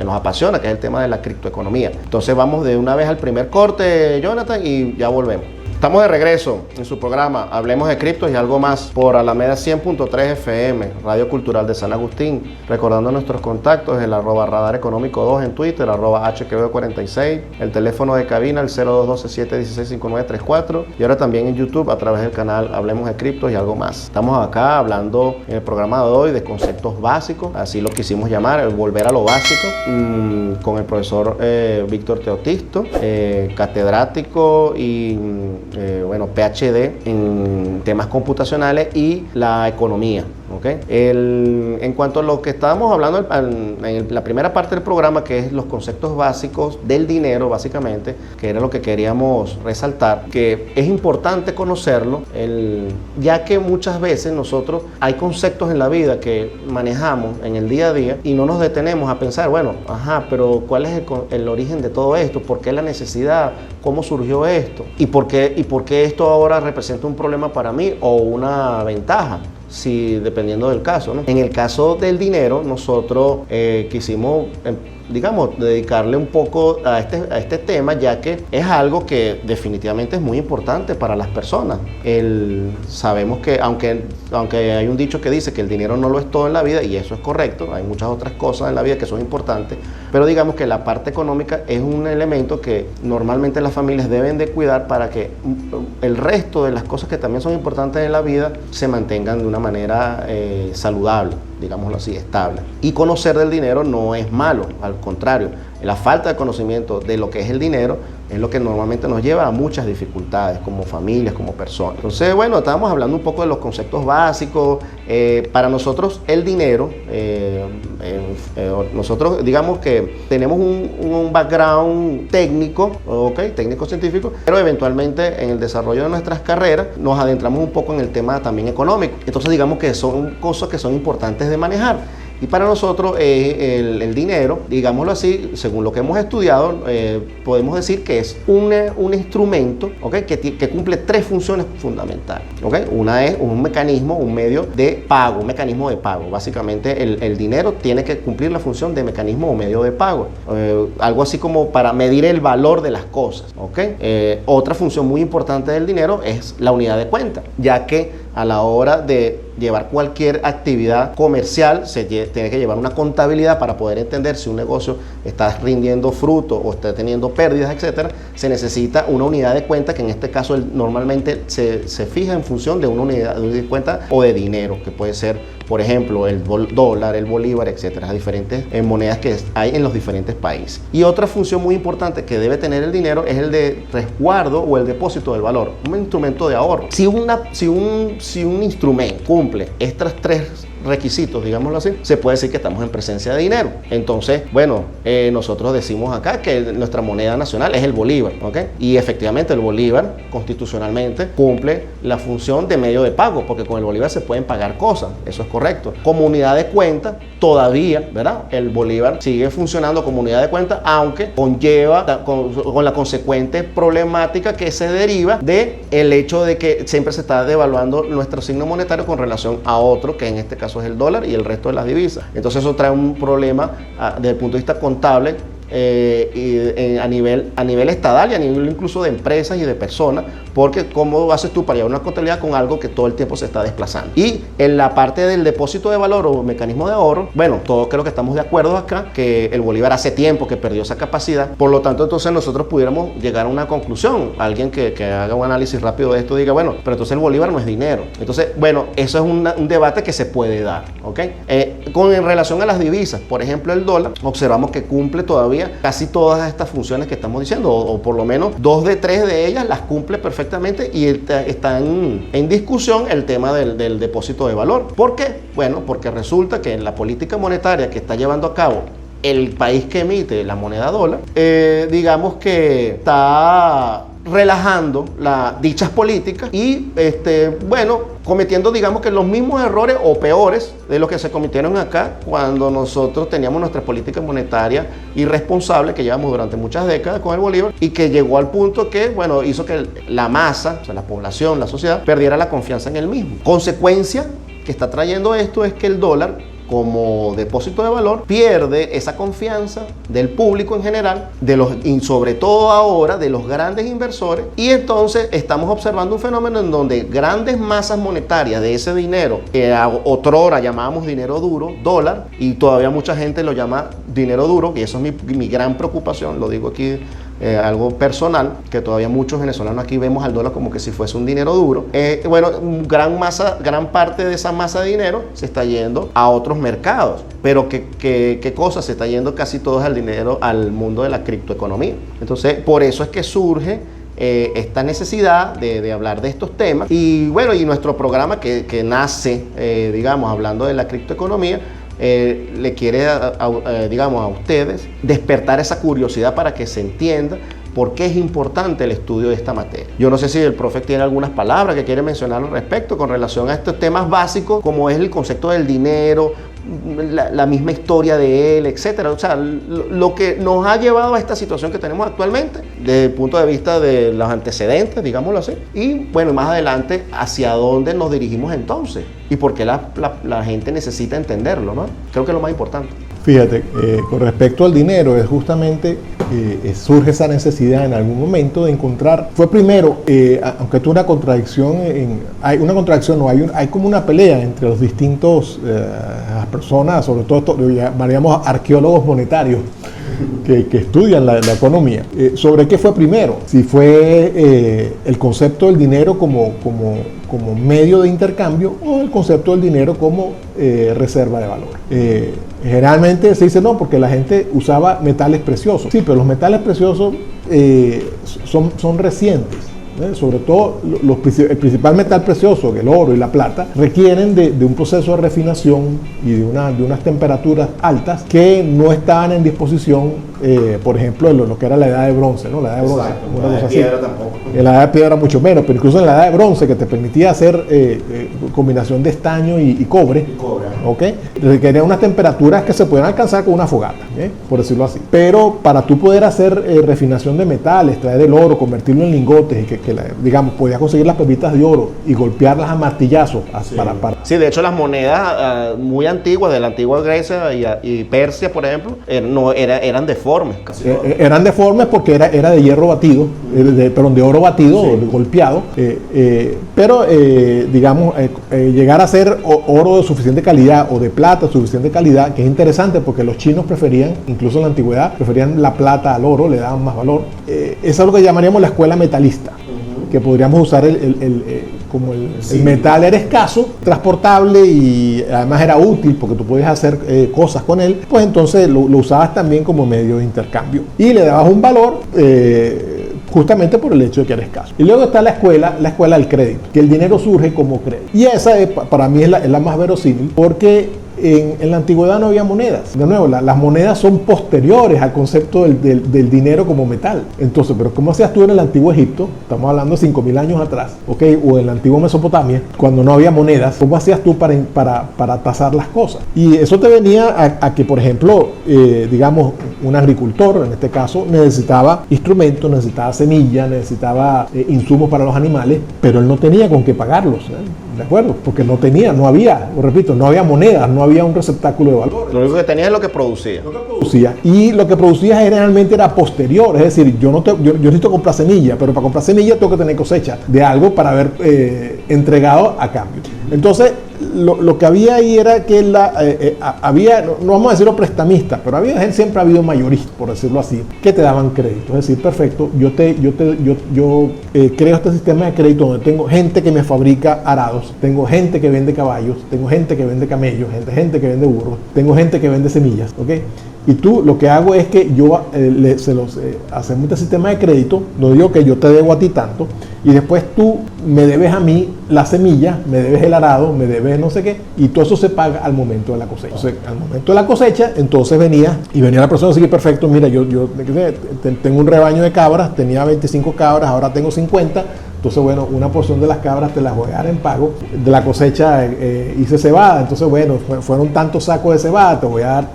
apasiona, que es el tema de la criptoeconomía. Entonces vamos de una vez al primer corte, Jonathan, y ya volvemos. Estamos de regreso en su programa Hablemos de Criptos y algo más por Alameda 100.3 FM, Radio Cultural de San Agustín. Recordando nuestros contactos, el @Radar Económico 2 en Twitter, @HQB46, el teléfono de cabina, el 0212-716-5934, y ahora también en YouTube a través del canal Hablemos de Criptos y algo más. Estamos acá hablando en el programa de hoy de conceptos básicos, así lo quisimos llamar, el volver a lo básico, con el profesor Víctor Teotisto, catedrático y PhD en temas computacionales y la economía. ¿Okay? En cuanto a lo que estábamos hablando en la primera parte del programa, que es los conceptos básicos del dinero, básicamente, que era lo que queríamos resaltar, que es importante conocerlo, ya que muchas veces nosotros hay conceptos en la vida que manejamos en el día a día y no nos detenemos a pensar, pero ¿cuál es el origen de todo esto? ¿Por qué la necesidad? ¿Cómo surgió esto? ¿Y por qué esto ahora representa un problema para mí o una ventaja? Sí, dependiendo del caso, ¿no? En el caso del dinero, nosotros quisimos, dedicarle un poco a este tema, ya que es algo que definitivamente es muy importante para las personas. Sabemos que, aunque hay un dicho que dice que el dinero no lo es todo en la vida, y eso es correcto, hay muchas otras cosas en la vida que son importantes, pero digamos que la parte económica es un elemento que normalmente las familias deben de cuidar para que el resto de las cosas que también son importantes en la vida se mantengan de una manera saludable, digámoslo así, estable. Y conocer del dinero no es malo, al contrario, la falta de conocimiento de lo que es el dinero es lo que normalmente nos lleva a muchas dificultades como familias, como personas. Entonces, estábamos hablando un poco de los conceptos básicos. Para nosotros el dinero, nosotros digamos que tenemos un background técnico, técnico científico, pero eventualmente en el desarrollo de nuestras carreras nos adentramos un poco en el tema también económico. Entonces digamos que son cosas que son importantes de manejar. Y para nosotros el dinero, digámoslo así, según lo que hemos estudiado, podemos decir que es un instrumento, que cumple tres funciones fundamentales. Una es un mecanismo, un medio de pago, un mecanismo de pago. Básicamente el dinero tiene que cumplir la función de mecanismo o medio de pago. Algo así como para medir el valor de las cosas. Otra función muy importante del dinero es la unidad de cuenta, ya que a la hora de llevar cualquier actividad comercial se tiene que llevar una contabilidad para poder entender si un negocio está rindiendo fruto o está teniendo pérdidas, etcétera. Se necesita una unidad de cuenta que en este caso normalmente se fija en función de una unidad de cuenta o de dinero, que puede ser, por ejemplo, el dólar, el bolívar, etcétera, las diferentes monedas que hay en los diferentes países. Y otra función muy importante que debe tener el dinero es el de resguardo o el depósito del valor, un instrumento de ahorro. Si un instrumento cumple estas tres requisitos, digámoslo así, se puede decir que estamos en presencia de dinero. Entonces, nosotros decimos acá que nuestra moneda nacional es el bolívar, y efectivamente el bolívar constitucionalmente cumple la función de medio de pago, porque con el bolívar se pueden pagar cosas, eso es correcto. Como unidad de cuenta, todavía, ¿verdad? El bolívar sigue funcionando como unidad de cuenta, aunque conlleva con la consecuente problemática que se deriva de el hecho de que siempre se está devaluando nuestro signo monetario con relación a otro, que en este caso es el dólar y el resto de las divisas. Entonces eso trae un problema desde el punto de vista contable, a nivel estatal y a nivel incluso de empresas y de personas, porque ¿cómo haces tú para llevar una contabilidad con algo que todo el tiempo se está desplazando? Y en la parte del depósito de valor o mecanismo de ahorro, todos creo que estamos de acuerdo acá que el bolívar hace tiempo que perdió esa capacidad. Por lo tanto, entonces nosotros pudiéramos llegar a una conclusión. Alguien que haga un análisis rápido de esto diga, pero entonces el bolívar no es dinero. Entonces, eso es un debate que se puede dar, en relación a las divisas, por ejemplo, el dólar, observamos que cumple todavía casi todas estas funciones que estamos diciendo, o por lo menos 2 de 3 de ellas las cumple perfectamente, y está en discusión el tema del depósito de valor. ¿Por qué? Porque resulta que en la política monetaria que está llevando a cabo el país que emite la moneda dólar, digamos que está relajando dichas políticas y, cometiendo, digamos que los mismos errores o peores de los que se cometieron acá cuando nosotros teníamos nuestra política monetaria irresponsable que llevamos durante muchas décadas con el Bolívar y que llegó al punto que, hizo que la masa, o sea, la población, la sociedad, perdiera la confianza en el mismo. Consecuencia que está trayendo esto es que el dólar, como depósito de valor, pierde esa confianza del público en general, y sobre todo ahora de los grandes inversores, y entonces estamos observando un fenómeno en donde grandes masas monetarias de ese dinero, que otrora llamábamos dinero duro, dólar, y todavía mucha gente lo llama dinero duro, y eso es mi gran preocupación, lo digo aquí, algo personal, que todavía muchos venezolanos aquí vemos al dólar como que si fuese un dinero duro. Gran parte de esa masa de dinero se está yendo a otros mercados, pero ¿qué cosa? Se está yendo casi todo al dinero, al mundo de la criptoeconomía. Entonces, por eso es que surge esta necesidad de hablar de estos temas y nuestro programa que nace, hablando de la criptoeconomía, le quiere, a ustedes despertar esa curiosidad para que se entienda por qué es importante el estudio de esta materia. Yo no sé si el profe tiene algunas palabras que quiere mencionar al respecto con relación a estos temas básicos, como es el concepto del dinero, la misma historia de él, etcétera. O sea, lo que nos ha llevado a esta situación que tenemos actualmente, desde el punto de vista de los antecedentes, digámoslo así, y más adelante, hacia dónde nos dirigimos entonces, y por qué la gente necesita entenderlo, ¿no? Creo que es lo más importante. Fíjate, con respecto al dinero, es justamente surge esa necesidad en algún momento de encontrar. Fue primero, aunque es una contradicción, hay como una pelea entre los distintos personas, sobre todo esto, llamaríamos arqueólogos monetarios, que estudian la economía, sobre qué fue primero, si fue el concepto del dinero como medio de intercambio o el concepto del dinero como reserva de valor. Generalmente se dice no, porque la gente usaba metales preciosos. Sí, pero los metales preciosos son recientes. Sobre todo el principal metal precioso, el oro y la plata, requieren de un proceso de refinación y de unas temperaturas altas que no estaban en disposición, por ejemplo, en lo que era la edad de bronce, ¿no? La edad de bronce, exacto, una cosa así. Piedra tampoco. En la edad de piedra mucho menos, pero incluso en la edad de bronce, que te permitía hacer combinación de estaño y cobre, ¿okay? Requería unas temperaturas que se pueden alcanzar con una fogata, por decirlo así. Pero para tú poder hacer refinación de metales, traer el oro, convertirlo en lingotes y que podías conseguir las pepitas de oro y golpearlas a martillazos. Sí. Sí, de hecho las monedas muy antiguas, de la antigua Grecia y Persia, por ejemplo, eran deformes. Eran deformes porque era de hierro batido, de oro batido, sí, golpeado, pero llegar a ser oro de suficiente calidad o de plata de suficiente calidad, que es interesante porque los chinos preferían, incluso en la antigüedad, preferían la plata al oro, le daban más valor. Eso es lo que llamaríamos la escuela metalista, que podríamos usar como el metal era escaso, transportable y además era útil porque tú podías hacer cosas con él, pues entonces lo usabas también como medio de intercambio y le dabas un valor justamente por el hecho de que era escaso. Y luego está la escuela del crédito, que el dinero surge como crédito. Y esa para mí es la más verosímil porque en la antigüedad no había monedas. De nuevo, las monedas son posteriores al concepto del dinero como metal. Entonces, pero ¿cómo hacías tú en el antiguo Egipto? Estamos hablando de 5.000 años atrás, ¿okay? O en la antigua Mesopotamia, cuando no había monedas. ¿Cómo hacías tú para tasar las cosas? Y eso te venía a que, por ejemplo, un agricultor, en este caso, necesitaba instrumentos, necesitaba semillas, necesitaba insumos para los animales, pero él no tenía con qué pagarlos, ¿de acuerdo? Porque no había monedas, no había un receptáculo de valor. Lo único que tenía es lo que producía. Y lo que producía generalmente era posterior, es decir, yo necesito comprar semilla, pero para comprar semilla tengo que tener cosecha de algo para haber entregado a cambio. Entonces, lo que había ahí era que había, no vamos a decirlo prestamistas, pero siempre ha habido mayoristas, por decirlo así, que te daban crédito. Es decir, perfecto, yo creo este sistema de crédito donde tengo gente que me fabrica arados, tengo gente que vende caballos, tengo gente que vende camellos, gente que vende burros, tengo gente que vende semillas, ¿ok? Y tú, lo que hago es que yo hacemos este sistema de crédito, no digo que yo te debo a ti tanto, y después tú me debes a mí la semilla, me debes el arado, me debes no sé qué, y todo eso se paga al momento de la cosecha. Entonces, al momento de la cosecha, entonces venía la persona así que perfecto, mira, yo tengo un rebaño de cabras, tenía 25 cabras, ahora tengo 50. Entonces, bueno, una porción de las cabras te las voy a dar en pago. De la cosecha hice cebada. Entonces, bueno, fueron tantos sacos de cebada, te voy a dar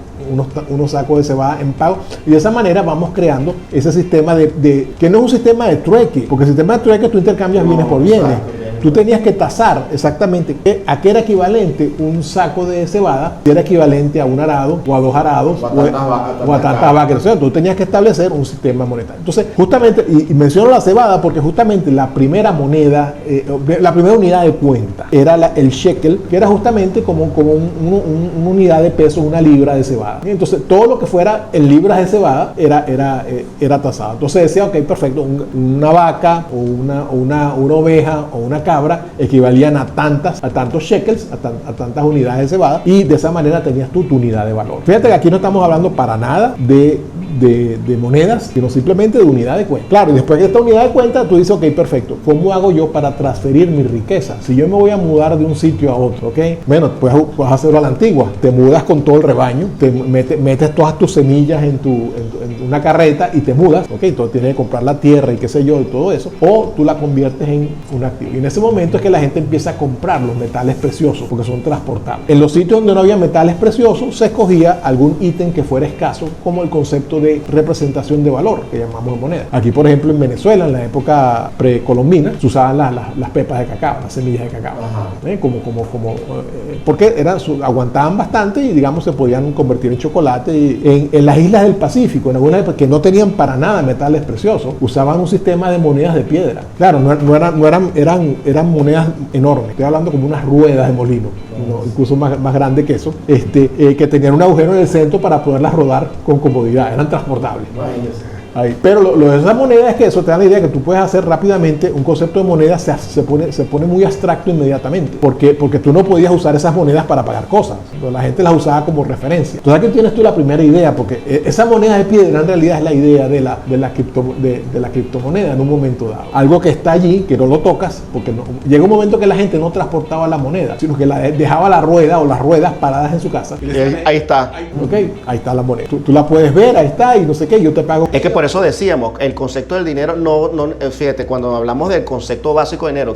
unos sacos de cebada en pago. Y de esa manera vamos creando ese sistema que no es un sistema de trueque, porque el sistema de trueque tú intercambias bienes por bienes. Tú tenías que tasar exactamente a qué era equivalente un saco de cebada, si era equivalente a un arado o a 2 arados o a tantas vacas. O sea, tú tenías que establecer un sistema monetario. Entonces, justamente, y menciono la cebada porque justamente la primera moneda, la primera unidad de cuenta era el shekel, que era justamente como una unidad de peso, una libra de cebada. Entonces, todo lo que fuera en libras de cebada era tasado. Entonces decía, ok, perfecto, una vaca o una oveja o una cabra equivalían a tantos shekels, a tantas unidades de cebada, y de esa manera tenías tú tu unidad de valor. Fíjate que aquí no estamos hablando para nada de monedas, sino simplemente de unidad de cuenta. Claro, y después de esta unidad de cuenta, tú dices, ok, perfecto, ¿cómo hago yo para transferir mi riqueza? Si yo me voy a mudar de un sitio a otro, ok, bueno, puedes hacerlo a la antigua, te mudas con todo el rebaño, te metes todas tus semillas en una carreta y te mudas, ok, entonces tienes que comprar la tierra y qué sé yo, y todo eso, o tú la conviertes en un activo. Y en ese momento es que la gente empieza a comprar los metales preciosos porque son transportables. En los sitios donde no había metales preciosos se escogía algún ítem que fuera escaso, como el concepto de representación de valor que llamamos moneda. Aquí, por ejemplo, en Venezuela, en la época precolombina, se usaban las pepas de cacao, las semillas de cacao, porque aguantaban bastante y, digamos, se podían convertir en chocolate. Y en las islas del Pacífico, en algunas que no tenían para nada metales preciosos, usaban un sistema de monedas de piedra. Claro, eran monedas enormes. Estoy hablando como unas ruedas de molino, incluso más grande que eso, que tenían un agujero en el centro para poderlas rodar con comodidad. Eran transportables. Pero lo de esa moneda es que eso te da la idea que tú puedes hacer rápidamente un concepto de moneda, se pone muy abstracto inmediatamente, porque tú no podías usar esas monedas para pagar cosas, la gente las usaba como referencia. Entonces aquí tienes tú la primera idea, porque esa moneda de piedra en realidad es la idea de la criptomoneda en un momento dado, algo que está allí, que no lo tocas, porque llega un momento que la gente no transportaba la moneda, sino que dejaba la rueda o las ruedas paradas en su casa. Ahí está. Ahí está la moneda. Tú la puedes ver, ahí está, y no sé qué, yo te pago. Es que por eso decíamos, el concepto del dinero, fíjate, cuando hablamos del concepto básico de dinero,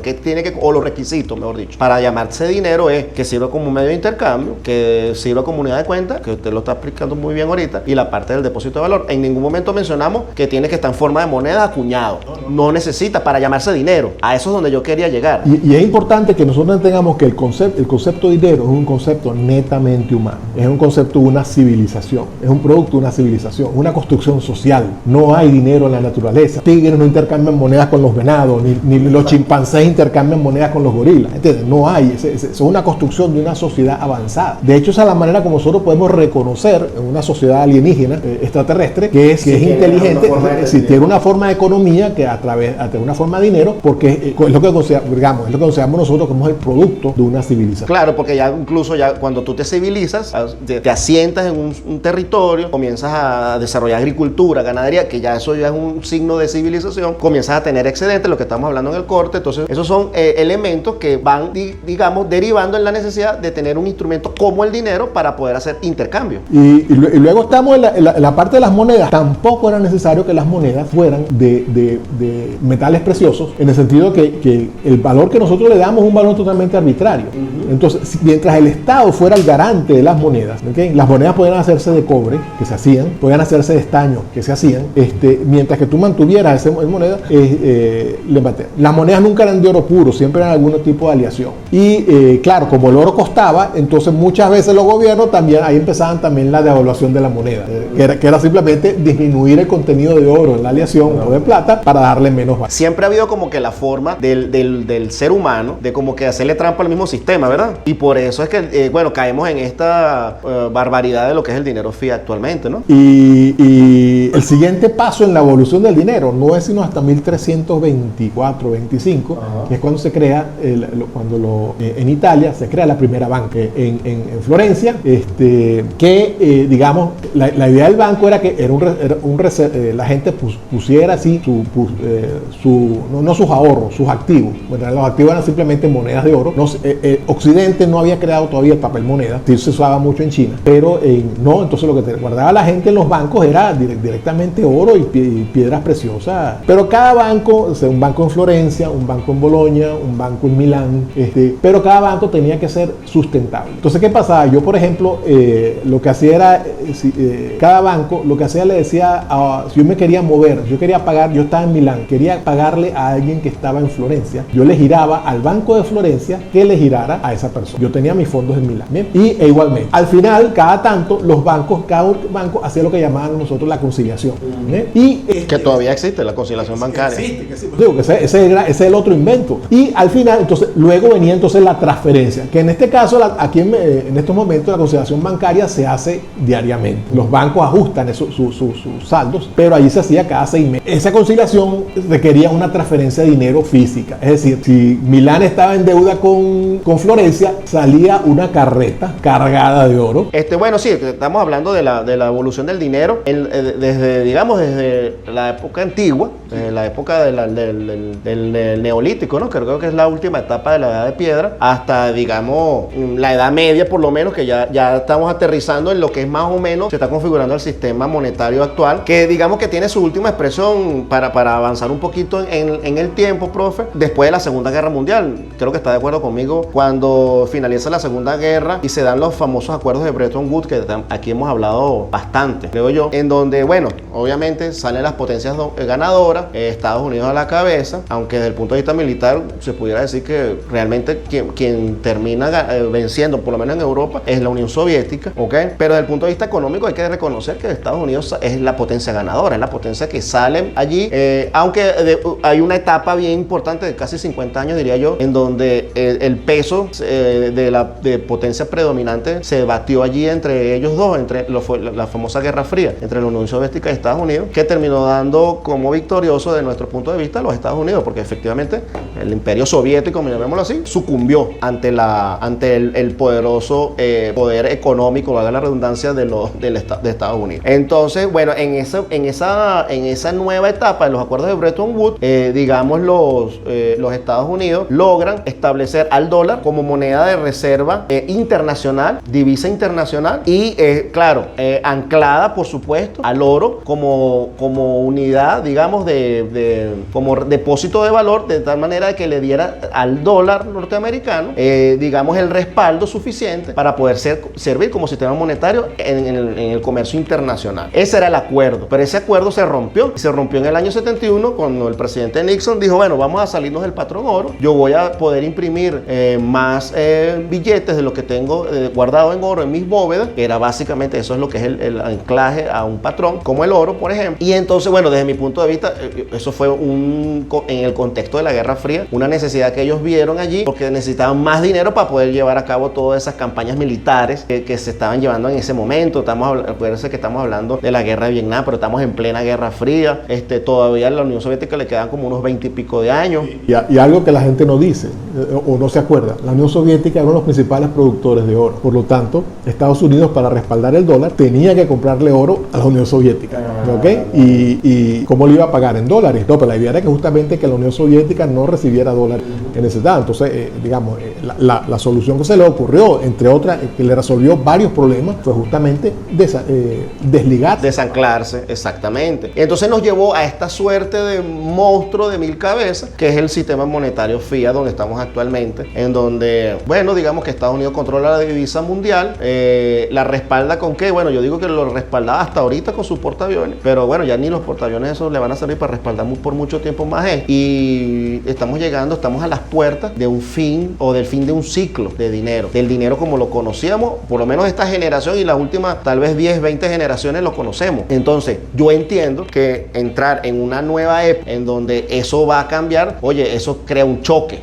o los requisitos, mejor dicho, para llamarse dinero es que sirva como un medio de intercambio, que sirva como unidad de cuenta, que usted lo está explicando muy bien ahorita, y la parte del depósito de valor. En ningún momento mencionamos que tiene que estar en forma de moneda acuñado. No necesita para llamarse dinero. A eso es donde yo quería llegar. Y es importante que nosotros entendamos que el concepto de dinero es un concepto netamente humano. Es un concepto de una civilización. Es un producto de una civilización, una construcción social. No hay dinero en la naturaleza. Tigres no intercambian monedas con los venados, ni los chimpancés intercambian monedas con los gorilas. ¿Entiendes? No hay. Es una construcción de una sociedad avanzada. De hecho, esa es la manera como nosotros podemos reconocer en una sociedad alienígena, extraterrestre, que es inteligente, si tiene una forma de economía que a través de una forma de dinero, porque es lo que consideramos nosotros como el producto de una civilización. Claro, porque incluso cuando tú te civilizas, te asientas en un territorio, comienzas a desarrollar agricultura, ganadería, que eso ya es un signo de civilización, comienzas a tener excedentes, lo que estamos hablando en el corte. Entonces esos son elementos que van, digamos, derivando en la necesidad de tener un instrumento como el dinero para poder hacer intercambio. Y luego estamos en la parte de las monedas. Tampoco era necesario que las monedas fueran de metales preciosos, en el sentido que el valor que nosotros le damos es un valor totalmente arbitrario. Entonces, mientras el Estado fuera el garante de las monedas, ¿okay? Las monedas podían hacerse de cobre, que se hacían, podían hacerse de estaño, que se hacían, mientras que tú mantuvieras esa moneda, las monedas nunca eran de oro puro, siempre eran algún tipo de aleación. Y claro, como el oro costaba, entonces muchas veces los gobiernos ahí empezaban también la devaluación de la moneda, que era simplemente disminuir el contenido de oro en la aleación o de plata para darle menos valor. Siempre ha habido como que la forma del ser humano de como que hacerle trampa al mismo sistema, ¿verdad? Y por eso es que, caemos en esta barbaridad de lo que es el dinero fiat actualmente, ¿no? Y el siguiente siguiente paso en la evolución del dinero no es sino hasta 1324, 25, que es cuando se crea, en Italia se crea la primera banca en Florencia, digamos, la idea del banco era que la gente pusiera así no sus ahorros, sus activos. Bueno, los activos eran simplemente monedas de oro. Occidente no había creado todavía el papel moneda, sí se usaba mucho en China, pero no, entonces lo que guardaba la gente en los bancos era directamente oro y piedras preciosas. Pero cada banco, o sea, un banco en Florencia, un banco en Bolonia, un banco en Milán, pero cada banco tenía que ser sustentable. Entonces, ¿qué pasaba? Yo, por ejemplo, lo que hacía era, cada banco, lo que hacía le decía, si yo me quería mover, yo quería pagar, yo estaba en Milán, quería pagarle a alguien que estaba en Florencia, yo le giraba al banco de Florencia que le girara a esa persona. Yo tenía mis fondos en Milán, ¿bien? Igualmente, al final, cada tanto, cada banco hacía lo que llamaban nosotros la conciliación. Que todavía existe la conciliación bancaria. Existe. Digo que ese es el otro invento. Y al final, entonces, luego venía entonces la transferencia, que en este caso, aquí en estos momentos, la conciliación bancaria se hace diariamente. Los bancos ajustan sus saldos, pero allí se hacía cada 6 meses. Esa conciliación requería una transferencia de dinero física. Es decir, si Milán estaba en deuda con Florencia, salía una carreta cargada de oro. Bueno, sí, estamos hablando de la evolución del dinero desde la época antigua, desde la época del neolítico, ¿no? Creo que es la última etapa de la edad de piedra, hasta, digamos, la edad media, por lo menos, que ya estamos aterrizando en lo que es más o menos, se está configurando el sistema monetario actual, que digamos que tiene su última expresión para avanzar un poquito en el tiempo, profe, después de la Segunda Guerra Mundial. Creo que está de acuerdo conmigo cuando finaliza la Segunda Guerra y se dan los famosos acuerdos de Bretton Woods, que aquí hemos hablado bastante, creo yo, en donde, bueno, obviamente salen las potencias ganadoras, Estados Unidos a la cabeza, aunque desde el punto de vista militar se pudiera decir que realmente quien termina venciendo, por lo menos en Europa, es la Unión Soviética, ¿ok? Pero desde el punto de vista económico hay que reconocer que Estados Unidos es la potencia ganadora, es la potencia que sale allí, aunque hay una etapa bien importante de casi 50 años, diría yo, en donde el peso de potencia predominante se batió allí entre ellos dos, la famosa Guerra Fría entre la Unión Soviética y Estados Unidos, que terminó dando como victorioso de nuestro punto de vista a los Estados Unidos, porque efectivamente el imperio soviético, llamémoslo así, sucumbió ante el poderoso poder económico, valga la redundancia, de Estados Unidos. Entonces, bueno, en esa nueva etapa de los acuerdos de Bretton Woods, digamos, los Estados Unidos logran establecer al dólar como moneda de reserva internacional, divisa internacional, y claro, anclada, por supuesto, al oro como unidad, digamos, como depósito de valor, de tal manera que le diera al dólar norteamericano, digamos, el respaldo suficiente para poder servir como sistema monetario en el comercio internacional. Ese era el acuerdo, pero ese acuerdo se rompió en el año 71, cuando el presidente Nixon dijo, bueno, vamos a salirnos del patrón oro, yo voy a poder imprimir más billetes de lo que tengo guardado en oro en mis bóvedas, que era básicamente, eso es lo que es el anclaje a un patrón, como el oro, por ejemplo. Y entonces, bueno, desde mi punto de vista, eso fue en el contexto de la Guerra Fría, una necesidad que ellos vieron allí, porque necesitaban más dinero para poder llevar a cabo todas esas campañas militares que se estaban llevando en ese momento. Acuérdense que estamos hablando de la Guerra de Vietnam, pero estamos en plena Guerra Fría. Todavía a la Unión Soviética le quedan como unos 20 y pico de años. Y algo que la gente no dice o no se acuerda, la Unión Soviética era uno de los principales productores de oro. Por lo tanto, Estados Unidos, para respaldar el dólar, tenía que comprarle oro a la Unión Soviética, ¿ok? ¿Y cómo le iba a pagar? ¿En dólares? No, pero la idea era que justamente que la Unión Soviética no recibiera dólares en ese dato. Entonces, digamos, la solución que se le ocurrió, entre otras, que le resolvió varios problemas, fue justamente desligar. Desanclarse, exactamente. Entonces nos llevó a esta suerte de monstruo de 1000 cabezas, que es el sistema monetario fiat donde estamos actualmente, en donde, bueno, digamos que Estados Unidos controla la divisa mundial, la respalda con qué, bueno, yo digo que lo respaldaba hasta ahorita con sus portaaviones, pero bueno, ya ni los portaaviones esos le van a servir para respaldar por mucho tiempo más. Y estamos a las puertas de un fin, o del fin de un ciclo de dinero, del dinero como lo conocíamos, por lo menos esta generación y las últimas tal vez 10, 20 generaciones lo conocemos. Entonces yo entiendo que entrar en una nueva época en donde eso va a cambiar, oye, eso crea un choque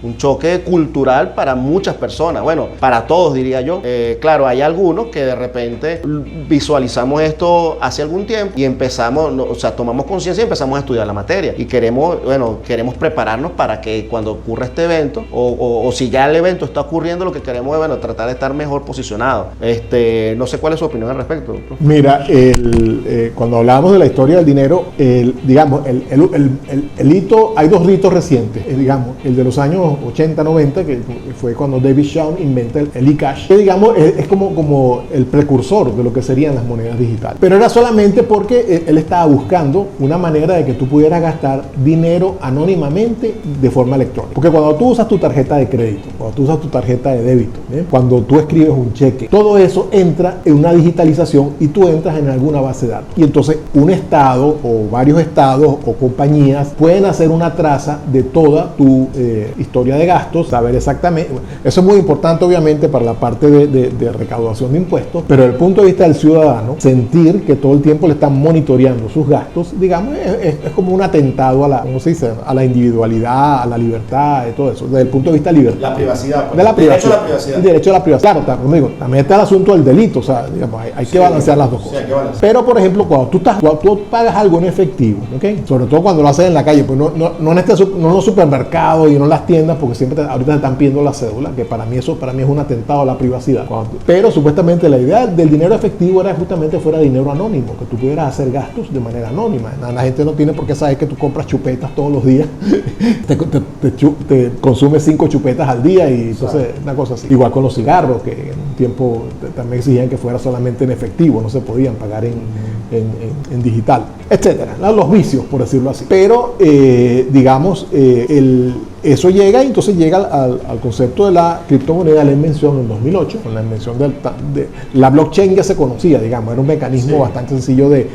cultural para muchas personas, bueno, para todos, diría yo. Claro, hay algunos que de repente visualizamos esto hace algún tiempo y empezamos o sea, tomamos conciencia y empezamos a estudiar la materia. Y queremos prepararnos para que cuando ocurra este evento, o si ya el evento está ocurriendo, lo que queremos es, tratar de estar mejor posicionado. No sé cuál es su opinión al respecto, doctor. Mira, cuando hablábamos de la historia del dinero, digamos, el hito, hay dos ritos recientes, digamos, el de los años 80, 90, que fue cuando David Shaw inventa el eCash, que digamos es como el precursor de lo que serían las monedas digitales. Pero era solamente porque él estaba buscando una manera de que tú pudieras gastar dinero anónimamente de forma electrónica. Porque cuando tú usas tu tarjeta de crédito, cuando tú usas tu tarjeta de débito, cuando tú escribes un cheque, todo eso entra en una digitalización y tú entras en alguna base de datos. Y entonces un estado o varios estados o compañías pueden hacer una traza de toda tu historia de gastos, saber exactamente. Eso es muy importante obviamente para la parte de recaudación de impuestos, pero desde el punto de vista del ciudadano, sentir que todo el tiempo le están monitoreando sus gastos, digamos, es como un atentado a la, ¿cómo se dice?, a la individualidad, a la libertad, de todo eso, desde el punto de vista de libertad. La privacidad. Pues. De la privacidad. Derecho a la privacidad. El derecho a la privacidad. Claro, como digo, también está el asunto del delito, o sea, digamos, hay que balancear las dos cosas. Pero, por ejemplo, cuando tú pagas algo en efectivo, ¿ok? Sobre todo cuando lo haces en la calle, pues no en los supermercados y no en las tiendas, porque siempre ahorita te están pidiendo la cédula, que para mí es un atentado a la privacidad. Pero supuestamente la idea del dinero efectivo era justamente fuera dinero anónimo, que tú pudieras hacer gastos de manera anónima. La gente no tiene por qué saber que tú compras chupetas todos los días, te consumes 5 chupetas al día y entonces una cosa así. Igual con los cigarros, que en un tiempo también exigían que fuera solamente en efectivo, no se podían pagar en digital, etcétera. Los vicios, por decirlo así. Pero, digamos, eso llega y entonces llega al concepto de la criptomoneda, la invención en 2008, con la invención de la blockchain ya se conocía, digamos, era un mecanismo bastante sencillo de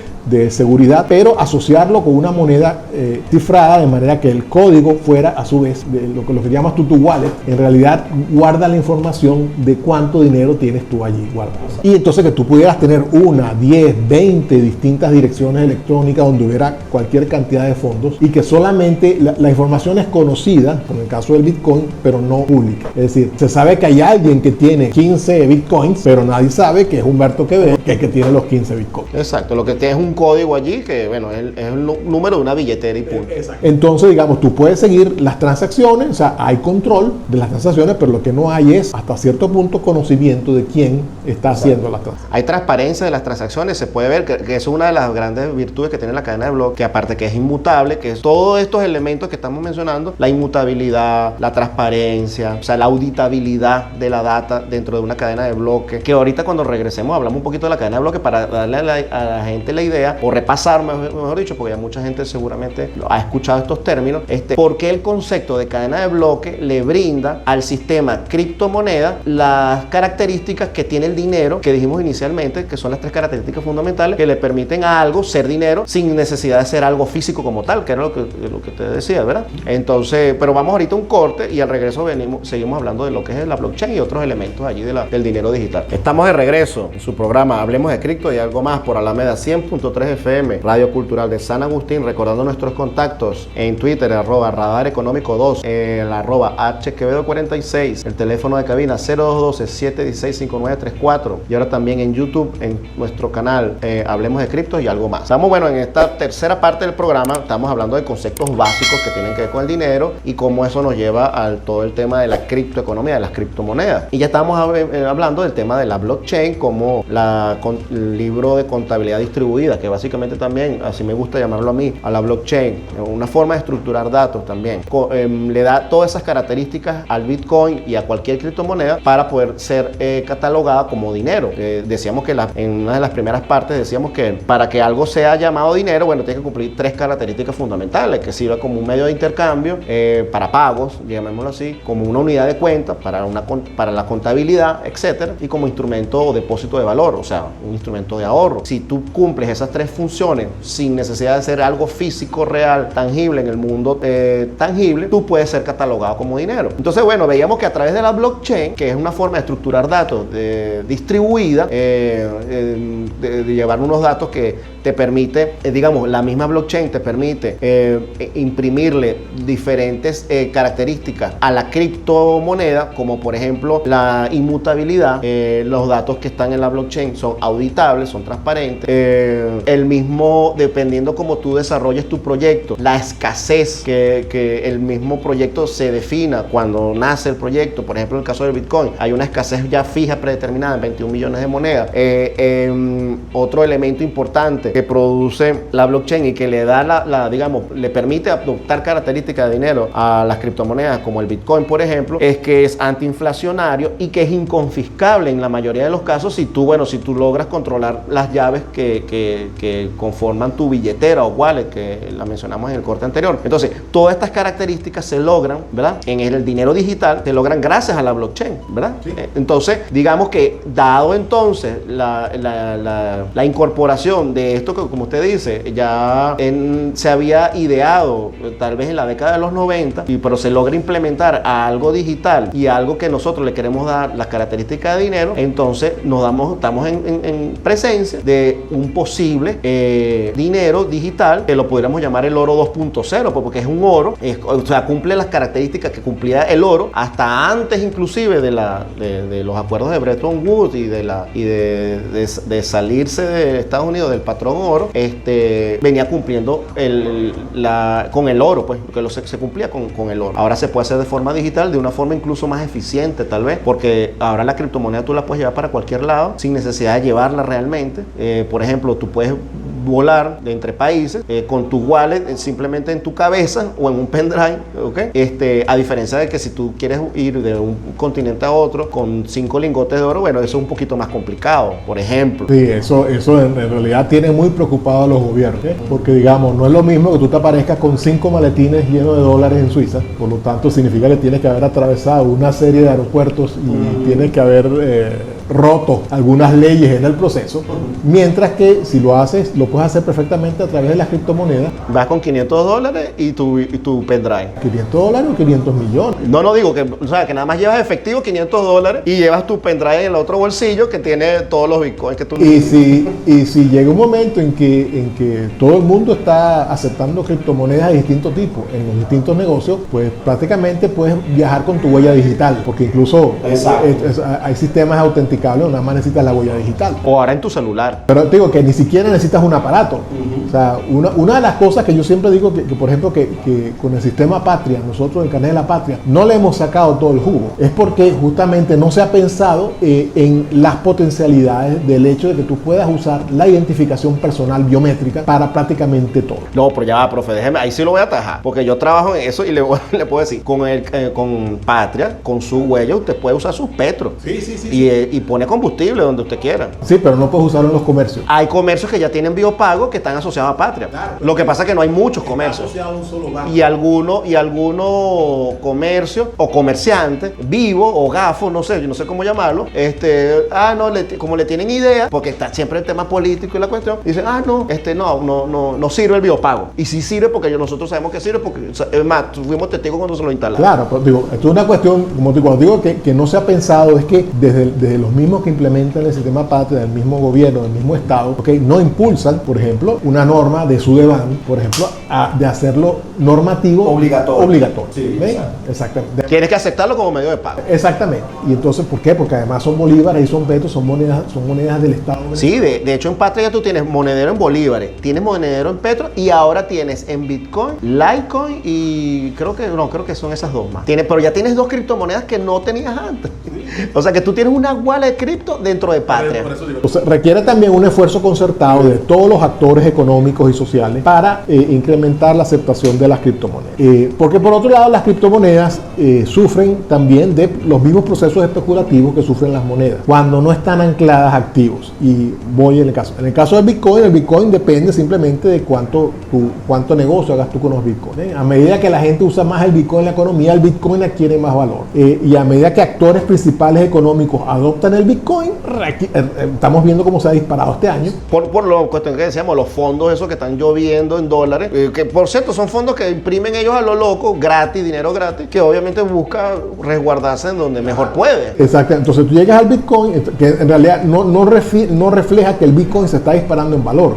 seguridad, pero asociarlo con una moneda cifrada de manera que el código fuera a su vez lo que llamas tu wallet, en realidad guarda la información de cuánto dinero tienes tú allí guardado. Y entonces que tú pudieras tener 1, 10, 20 distintas direcciones electrónicas donde hubiera cualquier cantidad de fondos y que solamente la información es conocida, como en el caso del Bitcoin, pero no pública. Es decir, se sabe que hay alguien que tiene 15 Bitcoins, pero nadie sabe que es Humberto Quevedo, que es que tiene los 15 Bitcoins. Exacto, lo que tiene es un código allí que, bueno, es el número de una billetera y punto. Entonces, digamos, tú puedes seguir las transacciones, o sea, hay control de las transacciones, pero lo que no hay es, hasta cierto punto, conocimiento de quién está haciendo las transacciones. Hay transparencia de las transacciones, se puede ver que eso es una de las grandes virtudes que tiene la cadena de bloques, que aparte que es inmutable, que es todos estos elementos que estamos mencionando, la inmutabilidad, la transparencia, o sea, la auditabilidad de la data dentro de una cadena de bloques, que ahorita cuando regresemos hablamos un poquito de la cadena de bloques para darle a la gente la idea, o repasar, mejor dicho, porque ya mucha gente seguramente ha escuchado estos términos, por qué el concepto de cadena de bloques le brinda al sistema criptomoneda las características que tiene el dinero, que dijimos inicialmente, que son las 3 características fundamentales que le permiten a algo ser dinero sin necesidad de ser algo físico como tal, que era lo que te decía, ¿verdad? Entonces, pero vamos ahorita a un corte y al regreso seguimos hablando de lo que es la blockchain y otros elementos allí del dinero digital. Estamos de regreso en su programa Hablemos de Cripto y algo más por Alameda 100.3 FM, Radio Cultural de San Agustín, recordando nuestros contactos en Twitter, @Radar Económico 2, el @HQuevedo46, el teléfono de cabina 0212-716-5934 y ahora también en YouTube, en nuestro canal Hablemos de Cripto y algo más. Estamos, bueno, en esta tercera parte del programa, estamos hablando de conceptos básicos que tienen que ver con el dinero y cómo eso nos lleva a todo el tema de la criptoeconomía, de las criptomonedas. Y ya estamos hablando del tema de la blockchain como el libro de contabilidad distribuida, que básicamente también, así me gusta llamarlo a mí, a la blockchain, una forma de estructurar datos también. Le da todas esas características al Bitcoin y a cualquier criptomoneda para poder ser catalogada como dinero. Decíamos que en una de las primeras partes decíamos que para que algo sea llamado dinero, bueno, tiene que cumplir 3 características fundamentales, que sirva como un medio de intercambio para pagos, llamémoslo así, como una unidad de cuenta para la contabilidad, etcétera, y como instrumento o depósito de valor, o sea, un instrumento de ahorro. Si tú cumples esas 3 funciones sin necesidad de ser algo físico, real, tangible en el mundo tangible, tú puedes ser catalogado como dinero. Entonces, bueno, veíamos que a través de la blockchain, que es una forma de estructurar datos distribuida, de llevar unos datos que te permite, digamos, la misma blockchain te permite imprimirle diferentes características a la criptomoneda, como por ejemplo la inmutabilidad. Los datos que están en la blockchain son auditables, son transparentes. El mismo, dependiendo cómo tú desarrolles tu proyecto, la escasez que el mismo proyecto se defina cuando nace el proyecto. Por ejemplo, en el caso del Bitcoin, hay una escasez ya fija, predeterminada en 21 millones de monedas. Otro elemento importante que produce la blockchain y que le da digamos, le permite adoptar características de dinero a las criptomonedas, como el Bitcoin, por ejemplo, es que es antiinflacionario y que es inconfiscable en la mayoría de los casos si tú logras controlar las llaves que conforman tu billetera o wallet, que la mencionamos en el corte anterior. Entonces, todas estas características se logran, ¿verdad? En el dinero digital se logran gracias a la blockchain, ¿verdad? Sí. Entonces, digamos que dado entonces la incorporación de esto que, como usted dice, ya se había ideado tal vez en la década de los 90, pero se logra implementar a algo digital y a algo que nosotros le queremos dar las características de dinero, entonces estamos en presencia de un posible dinero digital que lo pudiéramos llamar el oro 2.0, porque es un oro, o sea, cumple las características que cumplía el oro hasta antes inclusive de los acuerdos de Bretton Woods y de salirse de Estados Unidos del patrón oro. Venía cumpliendo con el oro, pues, que se cumplía con el oro. Ahora se puede hacer de forma digital, de una forma incluso más eficiente tal vez, porque ahora la criptomoneda tú la puedes llevar para cualquier lado sin necesidad de llevarla realmente. Por ejemplo, tú puedes volar de entre países con tu wallet simplemente en tu cabeza o en un pendrive, ¿okay? A diferencia de que si tú quieres ir de un continente a otro con 5 lingotes de oro, bueno, eso es un poquito más complicado, por ejemplo. Sí, eso en realidad tiene muy preocupados a los gobiernos, ¿eh? Porque digamos, no es lo mismo que tú te aparezcas con 5 maletines llenos de dólares en Suiza, por lo tanto significa que tienes que haber atravesado una serie de aeropuertos y tienes que haber roto algunas leyes en el proceso, mientras que si lo haces, lo puedes hacer perfectamente a través de las criptomonedas. Vas con $500 y tu pendrive. $500 o 500 millones. No digo que, o sea, que nada más llevas efectivo $500 y llevas tu pendrive en el otro bolsillo que tiene todos los bitcoins que tú necesitas. Y si llega un momento en que todo el mundo está aceptando criptomonedas de distintos tipos en los distintos negocios, pues prácticamente puedes viajar con tu huella digital, porque incluso hay sistemas autenticables, nada más necesitas la huella digital. O ahora en tu celular. Pero te digo que ni siquiera necesitas un aparato. O sea, una de las cosas que yo siempre digo que por ejemplo, que con el sistema Patria, nosotros el carnet de la Patria, no le hemos sacado todo el jugo. Es porque justamente no se ha pensado en las potencialidades del hecho de que tú puedas usar la identificación personal biométrica para prácticamente todo. No, pero ya va, profe, déjeme, ahí sí lo voy a atajar, porque yo trabajo en eso y le puedo decir, con Patria, con su huella, usted puede usar sus petros. Y pone combustible donde usted quiera. Sí, pero no puedes usarlo en los comercios. Hay comercios que ya tienen biopago que están asociados a Patria. Claro, lo que pasa es que no hay muchos comercios. Un solo banco. Y algunos comercios o comerciantes, vivo o gafo, no sé, yo no sé cómo llamarlo, como le tienen idea, porque está siempre el tema político y la cuestión, dicen, no sirve el biopago. Y sí sirve porque nosotros sabemos que sirve, porque es más, fuimos testigos cuando se lo instalaron. Claro, pero digo, esto es una cuestión, como cuando digo que no se ha pensado, es que desde los mismos que implementan el sistema Patria, del mismo gobierno, del mismo Estado, no impulsan, por ejemplo, una norma de Sudeban, por ejemplo, de hacerlo normativo obligatorio. Sí, exactamente. Tienes que aceptarlo como medio de pago. Exactamente. Y entonces, ¿por qué? Porque además son bolívares y son petros, son monedas del Estado. Sí, de hecho en Patria ya tú tienes monedero en bolívares, tienes monedero en petro y ahora tienes en Bitcoin, Litecoin y creo que son esas dos más. Pero ya tienes 2 criptomonedas que no tenías antes. O sea que tú tienes una wallet de cripto dentro de Patria. Requiere también un esfuerzo concertado de todos los actores económicos y sociales para incrementar la aceptación de las criptomonedas. Porque por otro lado, las criptomonedas sufren también de los mismos procesos especulativos que sufren las monedas cuando no están ancladas a activos. Y voy en el caso. En el caso del Bitcoin, el Bitcoin depende simplemente de cuánto negocio hagas tú con los Bitcoins. A medida que la gente usa más el Bitcoin en la economía, el Bitcoin adquiere más valor. Y a medida que actores principales económicos adoptan el Bitcoin, estamos viendo cómo se ha disparado este año. Por lo cuestión que decíamos, los fondos esos que están lloviendo en dólares, que por cierto son fondos que imprimen ellos a lo loco, gratis, dinero gratis, que obviamente busca resguardarse en donde mejor puede. Exacto, entonces tú llegas al Bitcoin, que en realidad no refleja que el Bitcoin se está disparando en valor.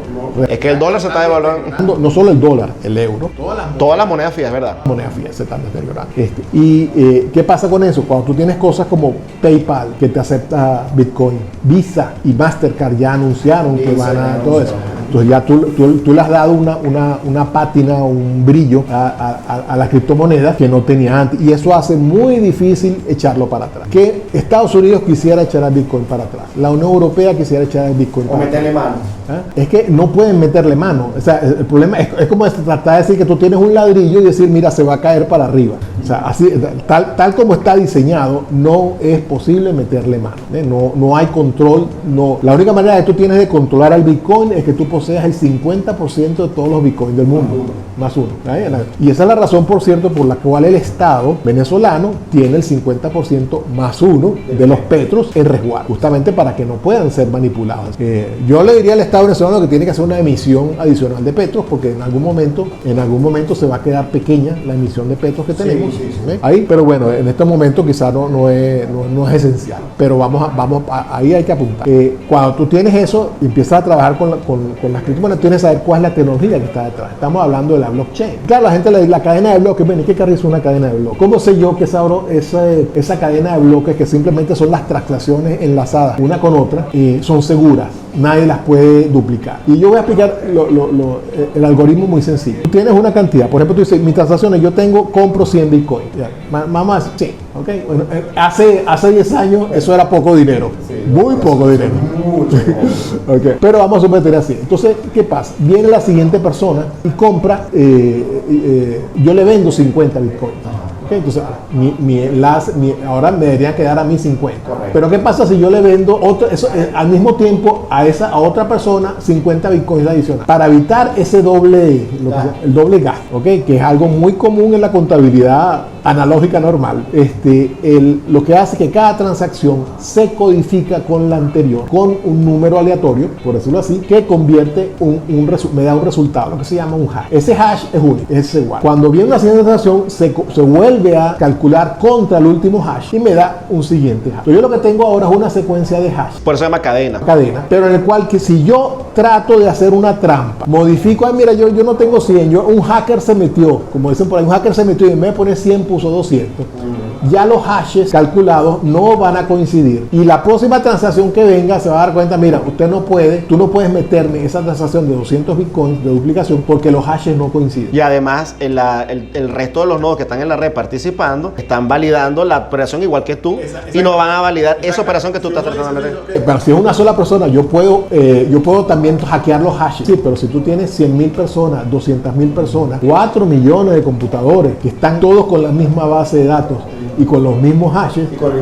Es que el dólar se está devaluando. No solo el dólar, el euro, Todas las monedas fías, ¿verdad? las monedas fías se están deteriorando. ¿Qué pasa con eso? Cuando tú tienes cosas como PayPal, que te acepta Bitcoin, Visa y Mastercard ya anunciaron que van a todo eso. Entonces ya tú le has dado una pátina, un brillo a la criptomoneda que no tenía antes. Y eso hace muy difícil echarlo para atrás. Que Estados Unidos quisiera echar a Bitcoin para atrás. La Unión Europea quisiera echar a Bitcoin para atrás. meterle mano. Es que no pueden meterle mano. O sea, el problema es como tratar de decir que tú tienes un ladrillo y decir, mira, se va a caer para arriba. O sea, así, tal como está diseñado, no es posible meterle mano. No hay control. La única manera que tú tienes de controlar al Bitcoin es que tú poseas el 50% de todos los Bitcoins del mundo. Más uno. Y esa es la razón, por cierto, por la cual el Estado venezolano tiene el 50% más uno de los petros en resguardo. Justamente para que no puedan ser manipulados. Yo le diría al Estado venezolano que tiene que hacer una emisión adicional de petros, porque en algún momento se va a quedar pequeña la emisión de petros que tenemos. Sí. Ahí, pero bueno, en este momento quizás no es esencial, pero ahí hay que apuntar. Cuando tú tienes eso, empiezas a trabajar con las criptomonedas, tienes que saber cuál es la tecnología que está detrás. Estamos hablando de la blockchain. Claro, la gente la cadena de bloques, ¿qué carrizo es una cadena de bloques? ¿Cómo sé yo que esa cadena de bloques, que simplemente son las transacciones enlazadas una con otra, son seguras? Nadie las puede duplicar. Y yo voy a explicar el algoritmo muy sencillo. Tú tienes una cantidad, por ejemplo, tú dices, mis transacciones, compro 100 Bitcoin. Mamá, sí, ok. Bueno, hace 10 años eso era poco dinero, muy poco dinero. Okay. Pero vamos a suponer así. Entonces, ¿qué pasa? Viene la siguiente persona y compra, yo le vendo 50 Bitcoin. Okay, entonces, ahora me deberían quedar a mí 50. Correcto. Pero ¿qué pasa si yo le vendo al mismo tiempo a otra persona 50 bitcoins adicionales? Para evitar ese el doble gasto, ¿okay? Que es algo muy común en la contabilidad analógica normal. Lo que hace que cada transacción se codifica con la anterior, con un número aleatorio, por decirlo así, que convierte me da un resultado, lo que se llama un hash. Ese hash es único, es igual. Cuando viene una siguiente transacción, se vuelve a calcular contra el último hash y me da un siguiente hash. Entonces, yo lo que tengo ahora es una secuencia de hash. Por eso se llama cadena. Pero en el cual que si yo trato de hacer una trampa, modifico, mira, yo no tengo 100, un hacker se metió, como dicen por ahí, un hacker se metió y en vez de poner 100 puso 200. Ya los hashes calculados no van a coincidir. Y la próxima transacción que venga se va a dar cuenta, mira, tú no puedes meterme esa transacción de 200 bitcoins de duplicación porque los hashes no coinciden. Y además, el resto de los nodos que están en la red participando están validando la operación igual que tú y no van a validar esa operación que tú estás tratando de meter. Pero si es una sola persona, yo puedo también hackear los hashes. Sí, pero si tú tienes 100.000 personas, 200.000 personas, 4 millones de computadores que están todos con la misma base de datos y con los mismos hashes y con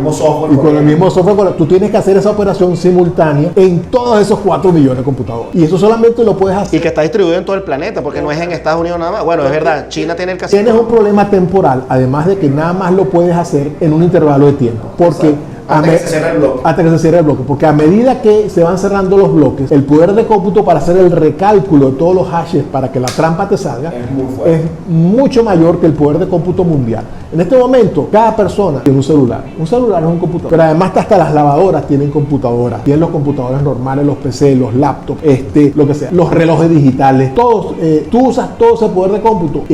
el mismo software, tú tienes que hacer esa operación simultánea en todos esos 4 millones de computadores. Y eso solamente lo puedes hacer. Y que está distribuido en todo el planeta, porque no es en Estados Unidos nada más. Bueno, es verdad, China tiene el casino. Tienes un problema temporal, además de que nada más lo puedes hacer en un intervalo de tiempo. Porque hasta que se cierre el bloque. Porque a medida que se van cerrando los bloques, el poder de cómputo para hacer el recálculo de todos los hashes para que la trampa te salga es mucho mayor que el poder de cómputo mundial. En este momento, cada persona tiene un celular. Un celular es un computador. Pero además hasta las lavadoras tienen computadoras. Tienen los computadores normales, los PC, los laptops, lo que sea, los relojes digitales. Todos, tú usas todo ese poder de cómputo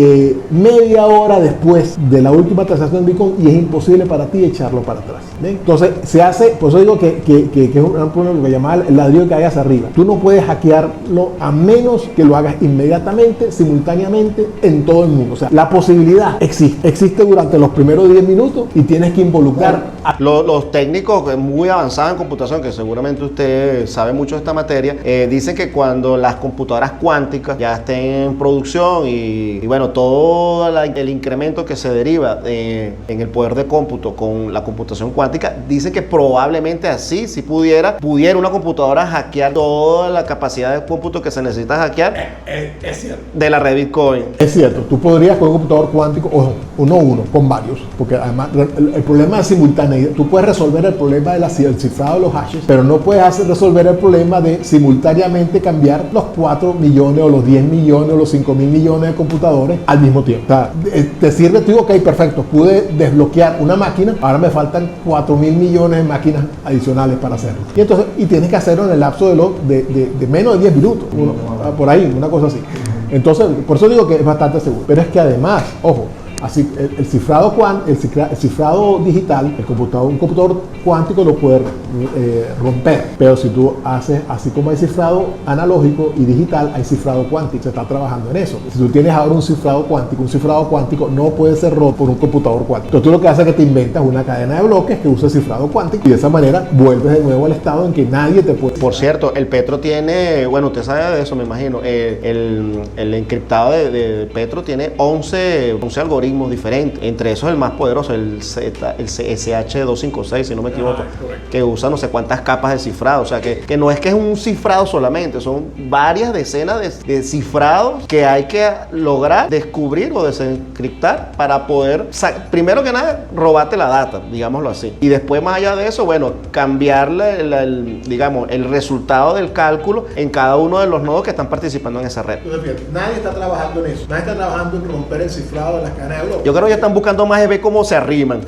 media hora después de la última transacción de Bitcoin y es imposible para ti echarlo para atrás. ¿Bien? Entonces se hace, por eso digo que es un problema que llama el ladrillo que hay hacia arriba. Tú no puedes hackearlo a menos que lo hagas inmediatamente, simultáneamente, en todo el mundo. O sea, la posibilidad existe durante los primeros 10 minutos y tienes que involucrar a los técnicos muy avanzados en computación, que seguramente usted sabe mucho de esta materia, dicen que cuando las computadoras cuánticas ya estén en producción y bueno, todo el incremento que se deriva en el poder de cómputo con la computación cuántica, dicen que probablemente así, si pudiera una computadora hackear toda la capacidad de cómputo que se necesita hackear es cierto. de la red Bitcoin. Es cierto, tú podrías con un computador cuántico, uno, con varios, porque además el problema de simultaneidad, tú puedes resolver el problema del cifrado de los hashes, pero no puedes resolver el problema de simultáneamente cambiar los 4 millones o los 10 millones o los 5 mil millones de computadores al mismo tiempo. O sea, te sirve, tú digo, ok, perfecto, pude desbloquear una máquina, ahora me faltan 4 mil millones de máquinas adicionales para hacerlo. Y tienes que hacerlo en el lapso de menos de 10 minutos, por ahí, una cosa así. Entonces, por eso digo que es bastante seguro. Pero es que además, ojo, así, el cifrado digital, un computador cuántico lo puede romper, pero si tú haces, así como hay cifrado analógico y digital, hay cifrado cuántico, se está trabajando en eso. Si tú tienes ahora un cifrado cuántico no puede ser roto por un computador cuántico. Entonces tú lo que haces es que te inventas una cadena de bloques que usa cifrado cuántico y de esa manera vuelves de nuevo al estado en que nadie te puede... Por cierto, el Petro tiene, bueno, usted sabe de eso, me imagino, el encriptado de Petro tiene 11 algoritmos diferentes. Entre esos el más poderoso, el SH256, si no me equivoco, que usa no sé cuántas capas de cifrado. O sea, que no es que es un cifrado solamente, son varias decenas de cifrados que hay que lograr descubrir o desencriptar para poder, primero que nada, robarte la data, digámoslo así. Y después, más allá de eso, bueno, cambiarle el resultado del cálculo en cada uno de los nodos que están participando en esa red. Entonces, nadie está trabajando en eso. Nadie está trabajando en romper el cifrado de las cadenas de bloques. Yo creo que están buscando más de ver cómo se arriman.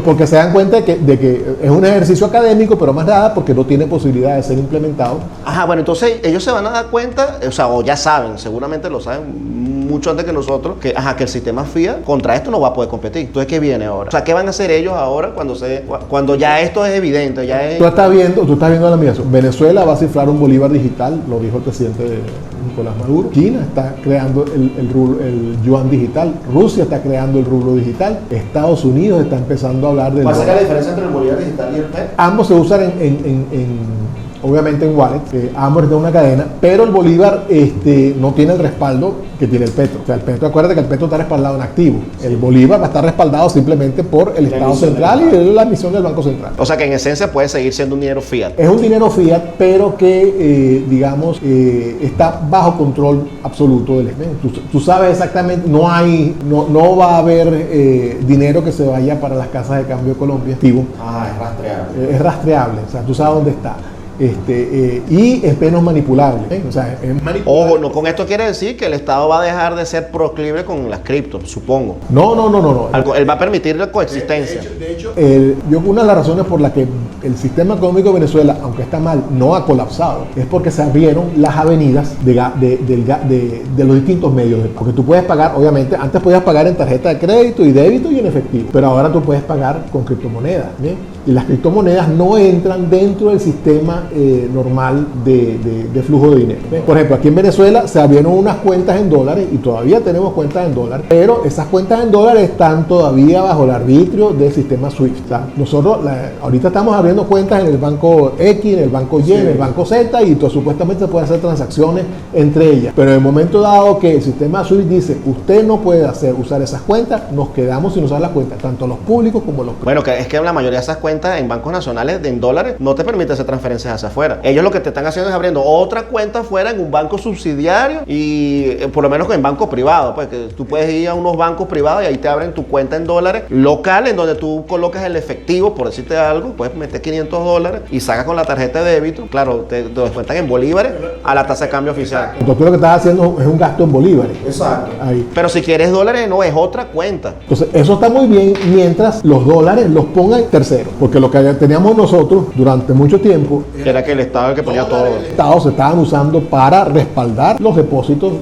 Porque se dan cuenta de que es un ejercicio académico, pero más nada porque no tiene posibilidad de ser implementado. Ajá, bueno, entonces ellos se van a dar cuenta, o ya saben, seguramente lo saben mucho antes que nosotros, que el sistema FIAT contra esto no va a poder competir. Entonces, ¿qué viene ahora? O sea, ¿qué van a hacer ellos ahora cuando ya esto es evidente? Tú estás viendo la mía. Venezuela va a cifrar un bolívar digital, lo dijo el presidente Nicolás Maduro. China está creando el yuan digital. Rusia está creando el rublo digital. Estados Unidos está empezando a hablar de... ¿Cuál sería la diferencia entre el bolívar digital y el PET? Ambos se usan obviamente en wallet, ambos están en una cadena, pero el bolívar no tiene el respaldo que tiene el petro. O sea, el petro, acuérdate que el petro está respaldado en activo. Sí. El bolívar va a estar respaldado simplemente por el Estado Central y la emisión del Banco Central. O sea que en esencia puede seguir siendo un dinero fiat. Es un dinero fiat, pero que, está bajo control absoluto del FMI. Tú sabes exactamente, no va a haber dinero que se vaya para las casas de cambio de Colombia. Activo. Es rastreable. Es rastreable, o sea, tú sabes dónde está. Y es menos manipulable, O sea, es manipulable. Ojo, no con esto quiere decir que el Estado va a dejar de ser proclive con las criptos, supongo. No. Él va a permitir la coexistencia. De hecho, una de las razones por las que el sistema económico de Venezuela, aunque está mal, no ha colapsado, es porque se abrieron las avenidas de los distintos medios. Porque tú puedes pagar, obviamente, antes podías pagar en tarjeta de crédito y débito y en efectivo, pero ahora tú puedes pagar con criptomonedas, y las criptomonedas no entran dentro del sistema normal de flujo de dinero. Por ejemplo, aquí en Venezuela se abrieron unas cuentas en dólares y todavía tenemos cuentas en dólares, pero esas cuentas en dólares están todavía bajo el arbitrio del sistema SWIFT. O sea, nosotros ahorita estamos abriendo cuentas en el banco X, en el banco Y, en el banco Z, y supuestamente se pueden hacer transacciones entre ellas. Pero en el momento dado que el sistema SWIFT dice usted no puede usar esas cuentas, nos quedamos sin usar las cuentas, tanto los públicos como los privados. Bueno, que es que la mayoría de esas cuentas en bancos nacionales en dólares no te permite hacer transferencias hacia afuera. Ellos lo que te están haciendo es abriendo otra cuenta afuera en un banco subsidiario y por lo menos en banco privado, pues que tú puedes ir a unos bancos privados y ahí te abren tu cuenta en dólares local en donde tú colocas el efectivo, por decirte algo, puedes meter $500 y sacas con la tarjeta de débito, claro, te descuentan en bolívares a la tasa de cambio oficial. Entonces tú lo que estás haciendo es un gasto en bolívares. Exacto. Ahí. Pero si quieres dólares, no, es otra cuenta. Entonces eso está muy bien mientras los dólares los pongan terceros, porque lo que teníamos nosotros durante mucho tiempo era que el Estado el que ponía todo. El Estado se estaban usando para respaldar los depósitos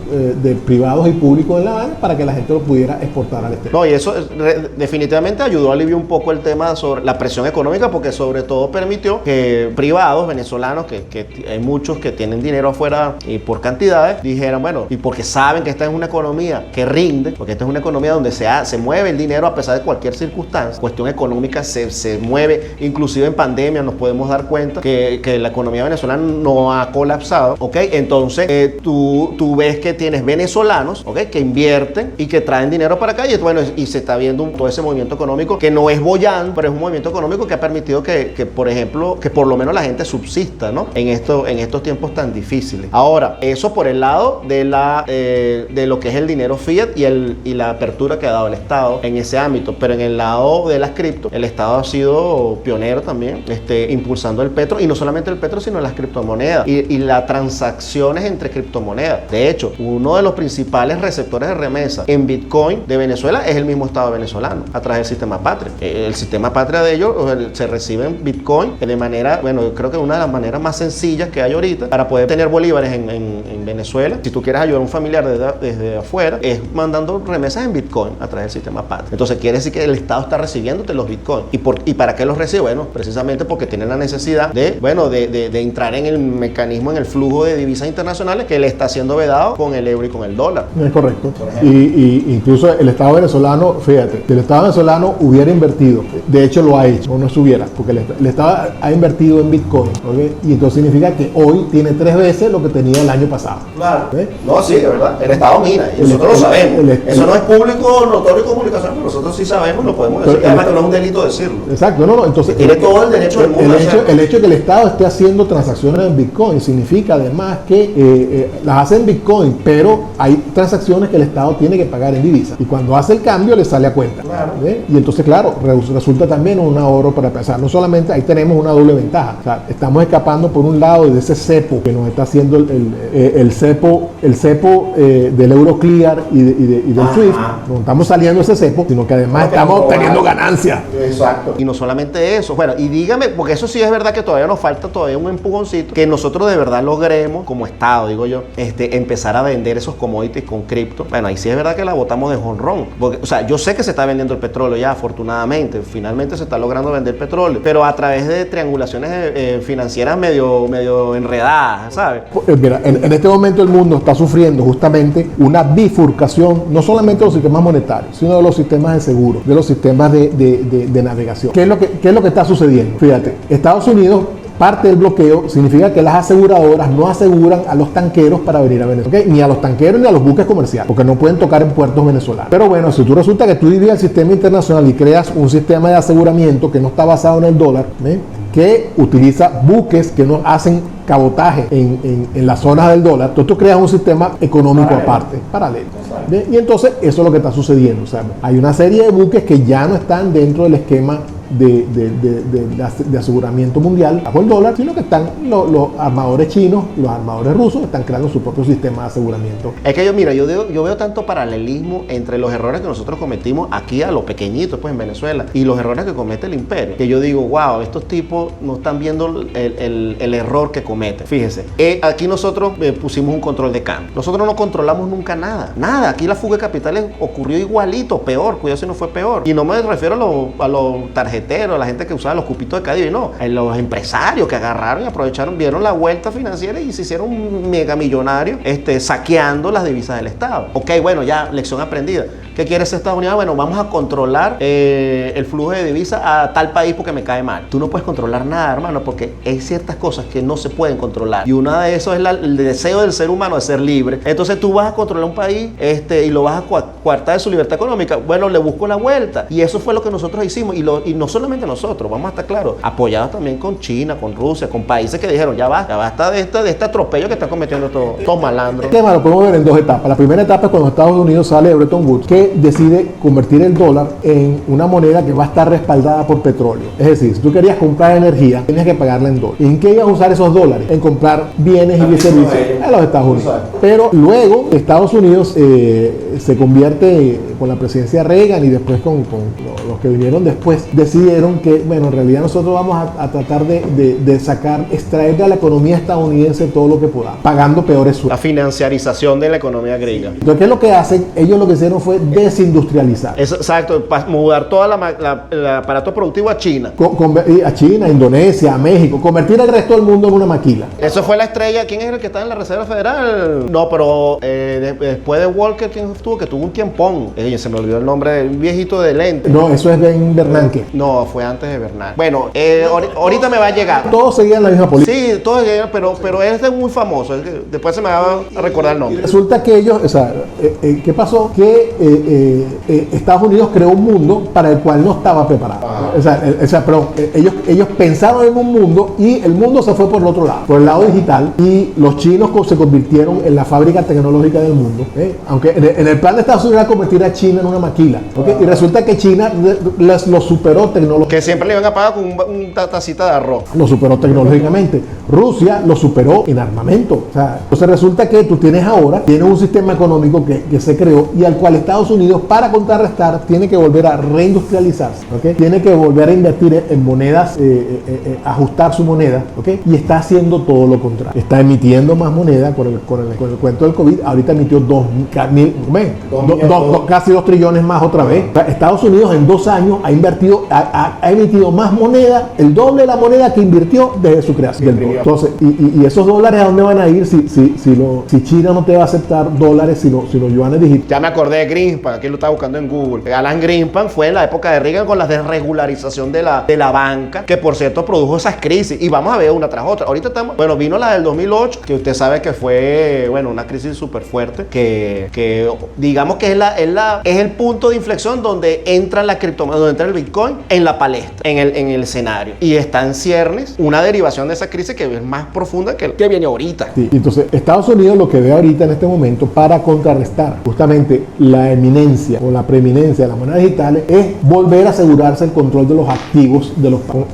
de privados y públicos en la banca para que la gente lo pudiera exportar al exterior. No, y eso definitivamente ayudó a aliviar un poco el tema sobre la presión económica, porque sobre todo permitió que privados venezolanos, que hay muchos que tienen dinero afuera y por cantidades, dijeran, bueno, y porque saben que esta es una economía que rinde, porque esta es una economía donde se mueve el dinero a pesar de cualquier circunstancia, cuestión económica se mueve, inclusive en pandemia nos podemos dar cuenta que que la economía venezolana no ha colapsado, ¿ok? Entonces tú ves que tienes venezolanos, ¿ok? Que invierten y que traen dinero para acá y bueno, y se está viendo todo ese movimiento económico que no es boyán, pero es un movimiento económico que ha permitido que por ejemplo, que por lo menos la gente subsista, ¿no? En estos tiempos tan difíciles. Ahora, eso por el lado de lo que es el dinero fiat y la apertura que ha dado el Estado en ese ámbito, pero en el lado de las cripto, el Estado ha sido pionero también, impulsando el petro, y no solamente el petro, sino las criptomonedas y las transacciones entre criptomonedas. De hecho, uno de los principales receptores de remesa en Bitcoin de Venezuela es el mismo Estado venezolano, a través del sistema Patria. El sistema Patria de ellos se recibe en Bitcoin de manera, bueno, yo creo que una de las maneras más sencillas que hay ahorita para poder tener bolívares en Venezuela. Si tú quieres ayudar a un familiar desde afuera, es mandando remesas en Bitcoin a través del sistema Patria. Entonces quiere decir que el Estado está recibiéndote los Bitcoin. ¿Y para qué los recibe? Bueno, precisamente porque tienen la necesidad de entrar en el mecanismo, en el flujo de divisas internacionales que le está siendo vedado con el euro y con el dólar. Es correcto. Y incluso el Estado venezolano, fíjate, si el Estado venezolano hubiera invertido, de hecho lo ha hecho, o no estuviera, porque el Estado ha invertido en Bitcoin, ¿okay? Y entonces significa que hoy tiene 3 veces lo que tenía el año pasado. Claro. ¿Okay? No, sí, de verdad. El Estado mina, y nosotros lo sabemos. Eso no es público, notorio comunicación, pero nosotros sí sabemos, lo podemos decir. Además que no es un delito decirlo. Exacto, no, entonces tiene todo el derecho del mundo. El hecho de que el Estado esté haciendo transacciones en Bitcoin significa además que las hace en Bitcoin, pero hay transacciones que el Estado tiene que pagar en divisa. Y cuando hace el cambio le sale a cuenta. Claro. Y entonces, claro, resulta también un ahorro para empezar. No solamente ahí tenemos una doble ventaja. O sea, estamos escapando por un lado de ese cepo que nos está haciendo el cepo del Euroclear y del SWIFT. No estamos saliendo de ese cepo, sino que además estamos teniendo ganancias. Exacto. Y no solamente eso. Bueno, y dígame, porque eso sí es verdad que todavía nos falta un empujoncito, que nosotros de verdad logremos, como Estado, digo yo, empezar a vender esos commodities con cripto. Bueno, ahí sí es verdad que la botamos de jonrón. Porque, o sea, yo sé que se está vendiendo el petróleo ya, afortunadamente. Finalmente se está logrando vender petróleo, pero a través de triangulaciones financieras medio enredadas, ¿sabes? Mira, en este momento el mundo está sufriendo justamente una bifurcación, no solamente de los sistemas monetarios, sino de los sistemas de seguro, de los sistemas de navegación. ¿Qué es lo que está sucediendo? Fíjate, Estados Unidos, parte del bloqueo significa que las aseguradoras no aseguran a los tanqueros para venir a Venezuela, ¿okay? Ni a los tanqueros ni a los buques comerciales, porque no pueden tocar en puertos venezolanos. Pero bueno, si tú resulta que tú divides el sistema internacional y creas un sistema de aseguramiento que no está basado en el dólar, que utiliza buques que no hacen cabotaje en las zonas del dólar, entonces tú creas un sistema económico aparte, paralelo. Y entonces eso es lo que está sucediendo. O sea, hay una serie de buques que ya no están dentro del esquema de aseguramiento mundial bajo el dólar, sino que están los armadores chinos, los armadores rusos están creando su propio sistema de aseguramiento. Es que yo veo tanto paralelismo entre los errores que nosotros cometimos aquí a los pequeñitos, pues en Venezuela, y los errores que comete el imperio, que yo digo, wow, estos tipos no están viendo el error que cometen. Fíjese, aquí nosotros pusimos un control de cambio. Nosotros no controlamos nunca nada. Aquí la fuga de capitales ocurrió igualito, peor, cuidado si no fue peor. Y no me refiero a los tarjeteros, a la gente que usaba los cupitos de Cadivi, no, los empresarios que agarraron y aprovecharon, vieron la vuelta financiera y se hicieron un mega millonario saqueando las divisas del Estado. Ok, bueno, ya, lección aprendida. ¿Qué quiere hacer Estados Unidos? Bueno, vamos a controlar el flujo de divisas a tal país porque me cae mal. Tú no puedes controlar nada, hermano, porque hay ciertas cosas que no se pueden controlar. Y una de esos es el deseo del ser humano de ser libre. Entonces tú vas a controlar un país y lo vas a coartar de su libertad económica. Bueno, le busco la vuelta. Y eso fue lo que nosotros hicimos. Y no solamente nosotros, vamos a estar claros, apoyados también con China, con Rusia, con países que dijeron, ya basta de este atropello que están cometiendo todos malandros. El tema lo podemos ver en 2 etapas. La primera etapa es cuando Estados Unidos sale de Bretton Woods, que decide convertir el dólar en una moneda que va a estar respaldada por petróleo. Es decir, si tú querías comprar energía, tenías que pagarla en dólares. ¿En qué ibas a usar esos dólares? En comprar bienes y servicios a los Estados Unidos. Pero luego Estados Unidos se convierte con la presidencia Reagan y después con los que vinieron después, decidieron que, bueno, en realidad nosotros vamos a tratar de extraer de la economía estadounidense todo lo que podamos, pagando peores sueldos. La financiarización de la economía griega. Entonces, ¿qué es lo que hacen? Ellos lo que hicieron fue desindustrializar. Exacto, para mudar todo el aparato productivo a China. A China, a Indonesia, a México, convertir al resto del mundo en una maquila. Eso fue la estrella. ¿Quién es el que está en la Reserva Federal? No, pero después de Walker, ¿quién estuvo? Que tuvo un tiempón. Se me olvidó el nombre del viejito de lente. No, eso es Ben Bernanke. No, fue antes de Bernal. Bueno, ahorita me va a llegar. Todos seguían la misma política. Sí, todos seguían, pero este es muy famoso. Después se me va a recordar el nombre. Resulta que ellos, o sea, ¿qué pasó? Que Estados Unidos creó un mundo para el cual no estaba preparado. Perdón, ellos pensaron en un mundo y el mundo se fue por el otro lado, por el lado digital, y los chinos se convirtieron en la fábrica tecnológica del mundo. Aunque en el plan de Estados Unidos era convertir a China en una maquila. Y resulta que China lo superó tecnológicamente. Que siempre le iban a pagar con una tacita de arroz. Lo superó tecnológicamente. Rusia lo superó en armamento. O sea, entonces resulta que tú tienes un sistema económico que se creó y al cual Estados Unidos, para contrarrestar, tiene que volver a reindustrializarse. Tiene que volver a invertir en monedas, ajustar su moneda. Y está haciendo todo lo contrario. Está emitiendo más moneda con el cuento del COVID. Ahorita emitió casi 2 trillones más otra vez. O sea, Estados Unidos en 2 años ha emitido más moneda, el doble de la moneda que invirtió desde su creación. Entonces, y esos dólares, ¿a dónde van a ir si China no te va a aceptar dólares sino yuanes digitales? Ya me acordé de Greenspan, aquí lo estaba buscando en Google. Alan Greenspan fue en la época de Reagan con la desregularización de la banca, que por cierto produjo esas crisis, y vamos a ver una tras otra. Ahorita vino la del 2008, que usted sabe que fue, una crisis súper fuerte, que digamos que es el punto de inflexión donde entra la criptomoneda, donde entra el Bitcoin en la palestra, en el escenario. Y está en ciernes una derivación de esa crisis que es más profunda que viene ahorita. Sí, entonces Estados Unidos lo que ve ahorita en este momento para contrarrestar justamente la eminencia o la preeminencia de las monedas digitales es volver a asegurarse el control de los activos,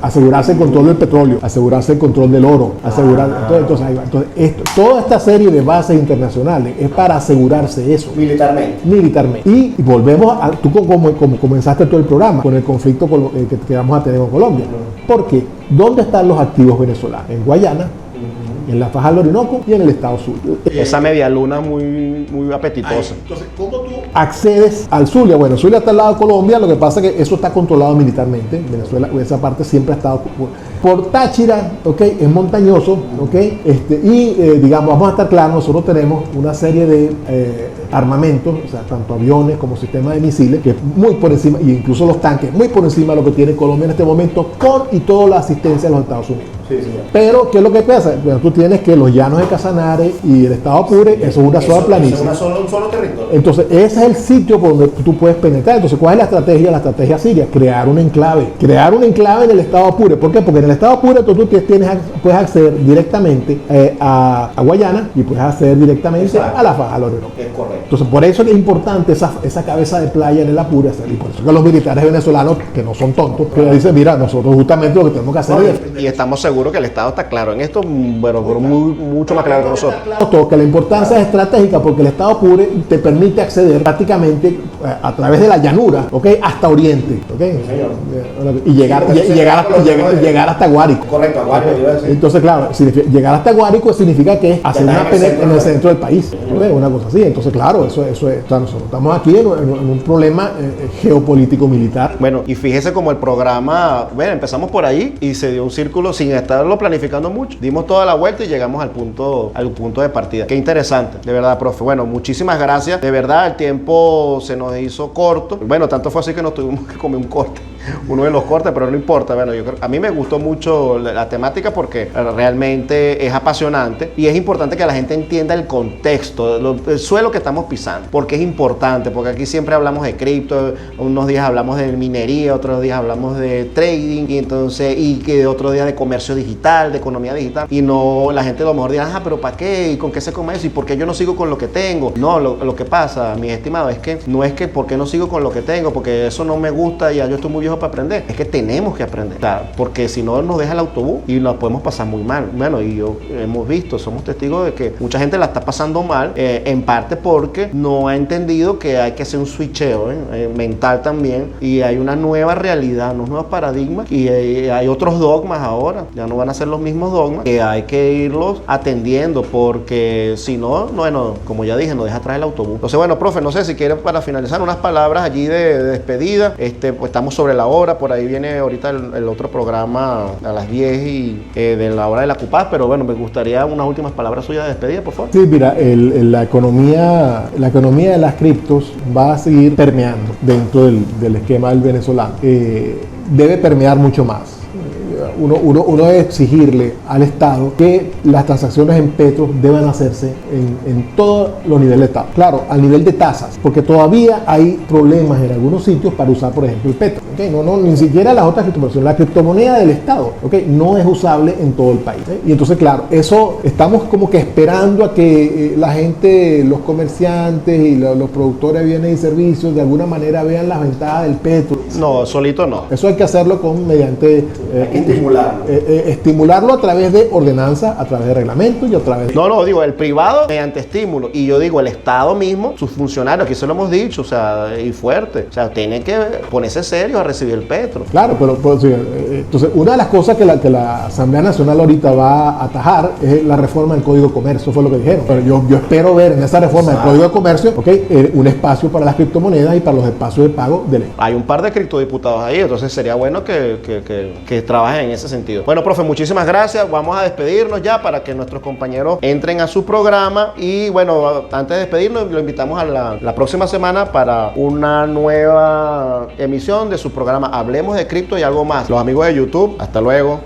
asegurarse el control del petróleo, asegurarse el control del oro, entonces ahí va. Entonces toda esta serie de bases internacionales es para asegurarse eso. Militarmente. Y volvemos a, tú como comenzaste todo el programa, con el conflicto que vamos a tener con Colombia. ¿Por qué? ¿Dónde están los activos venezolanos? En Guayana, en la faja del Orinoco y en el estado Zulia. Esa media luna muy apetitosa. Entonces, ¿cómo tú accedes al Zulia? Bueno, Zulia está al lado de Colombia, lo que pasa es que eso está controlado militarmente. Venezuela, esa parte siempre ha estado por Táchira, es montañoso, digamos, vamos a estar claros, nosotros tenemos una serie de armamentos, o sea, tanto aviones como sistemas de misiles, que muy por encima, e incluso los tanques, muy por encima de lo que tiene Colombia en este momento, con y toda la asistencia de los Estados Unidos. Sí. Pero, ¿qué es lo que pasa? Bueno, tú tienes que los llanos de Casanare y el estado Apure, eso es una sola planicie. Un solo territorio. Entonces, ese es el sitio por donde tú puedes penetrar. Entonces, ¿cuál es la estrategia? La estrategia siria, crear un enclave. Crear un enclave en el estado Apure. ¿Por qué? Porque en el estado Apure tú puedes acceder directamente a Guayana y puedes acceder directamente a la faja del Orinoco. Es correcto. Entonces, por eso es importante esa cabeza de playa en el Apure. Y por eso que los militares venezolanos, que no son tontos, que dicen, mira, nosotros justamente lo que tenemos que hacer es... Y estamos seguros que el Estado está claro en esto, pero mucho más claro que nosotros. Claro, que la importancia es estratégica porque el Estado Apure te permite acceder prácticamente a través de la llanura, hasta Oriente, y llegar hasta Guárico. Correcto, a Guárico. Entonces, claro, llegar hasta Guárico significa que hacer una penetración en el centro del país, una cosa así. Entonces, claro, eso es. Nosotros estamos aquí en un problema geopolítico militar. Bueno, y fíjese como el programa, empezamos por ahí y se dio un círculo sin estarlo planificando mucho. Dimos toda la vuelta y llegamos al punto de partida. Qué interesante, de verdad, profe. Bueno, muchísimas gracias. De verdad, el tiempo se nos hizo corto. Bueno, tanto fue así que nos tuvimos que comer un corte. Uno de los cortes, pero no importa. Bueno, a mí me gustó mucho la temática porque realmente es apasionante y es importante que la gente entienda el contexto, el suelo que estamos pisando, porque es importante, porque aquí siempre hablamos de cripto, unos días hablamos de minería, otros días hablamos de trading y que otro día de comercio digital, de economía digital, y no, la gente a lo mejor dirá, pero ¿para qué? ¿Y con qué se come eso? ¿Y por qué yo no sigo con lo que tengo? No, lo que pasa, mi estimado, es que no es que ¿por qué no sigo con lo que tengo? Porque eso no me gusta, ya yo estoy muy viejo para aprender. Es que tenemos que aprender, o sea, porque si no nos deja el autobús y nos podemos pasar muy mal. Bueno, y yo hemos visto, somos testigos de que mucha gente la está pasando mal, en parte porque no ha entendido que hay que hacer un switcheo mental también, y hay una nueva realidad, unos nuevos paradigmas, y hay otros dogmas ahora, ya no van a ser los mismos dogmas, que hay que irlos atendiendo, porque si no, bueno, como ya dije, nos deja atrás el autobús. Entonces, bueno, profe, no sé si quiere para finalizar unas palabras allí de despedida. Pues estamos sobre la hora, por ahí viene ahorita el otro programa a las 10 de la hora de la CUPAS, pero bueno, me gustaría unas últimas palabras suyas de despedida, por favor. Sí, mira, la economía de las criptos va a seguir permeando dentro del esquema del venezolano. Debe permear mucho más. Uno debe exigirle al Estado que las transacciones en petro deban hacerse en todos los niveles de Estado. Claro, al nivel de tasas, porque todavía hay problemas en algunos sitios para usar, por ejemplo, el petro. ¿Okay? Ni siquiera las otras criptomonedas. La criptomoneda del Estado, ¿okay? No es usable en todo el país. Y entonces, claro, eso estamos como que esperando a que la gente, los comerciantes y los productores de bienes y servicios de alguna manera vean las ventajas del petro. No, solito no. Eso hay que hacerlo mediante estimularlo a través de ordenanzas, a través de reglamentos y a través de... No, digo, el privado mediante estímulo, y yo digo el Estado mismo, sus funcionarios, aquí se lo hemos dicho, o sea, y fuerte, o sea, tienen que ponerse serios a recibir el petro. Claro, pero sí, entonces una de las cosas que la Asamblea Nacional ahorita va a atajar es la reforma del Código de Comercio, fue lo que dijeron. Pero yo espero ver en esa reforma del Código de Comercio, un espacio para las criptomonedas y para los espacios de pago de ley. Hay un par de criptodiputados ahí, entonces sería bueno que trabajen en ese sentido. Bueno, profe, muchísimas gracias. Vamos a despedirnos ya para que nuestros compañeros entren a su programa. Y bueno, antes de despedirnos, lo invitamos a la próxima semana para una nueva emisión de su programa Hablemos de Cripto y algo más. Los amigos de YouTube, hasta luego.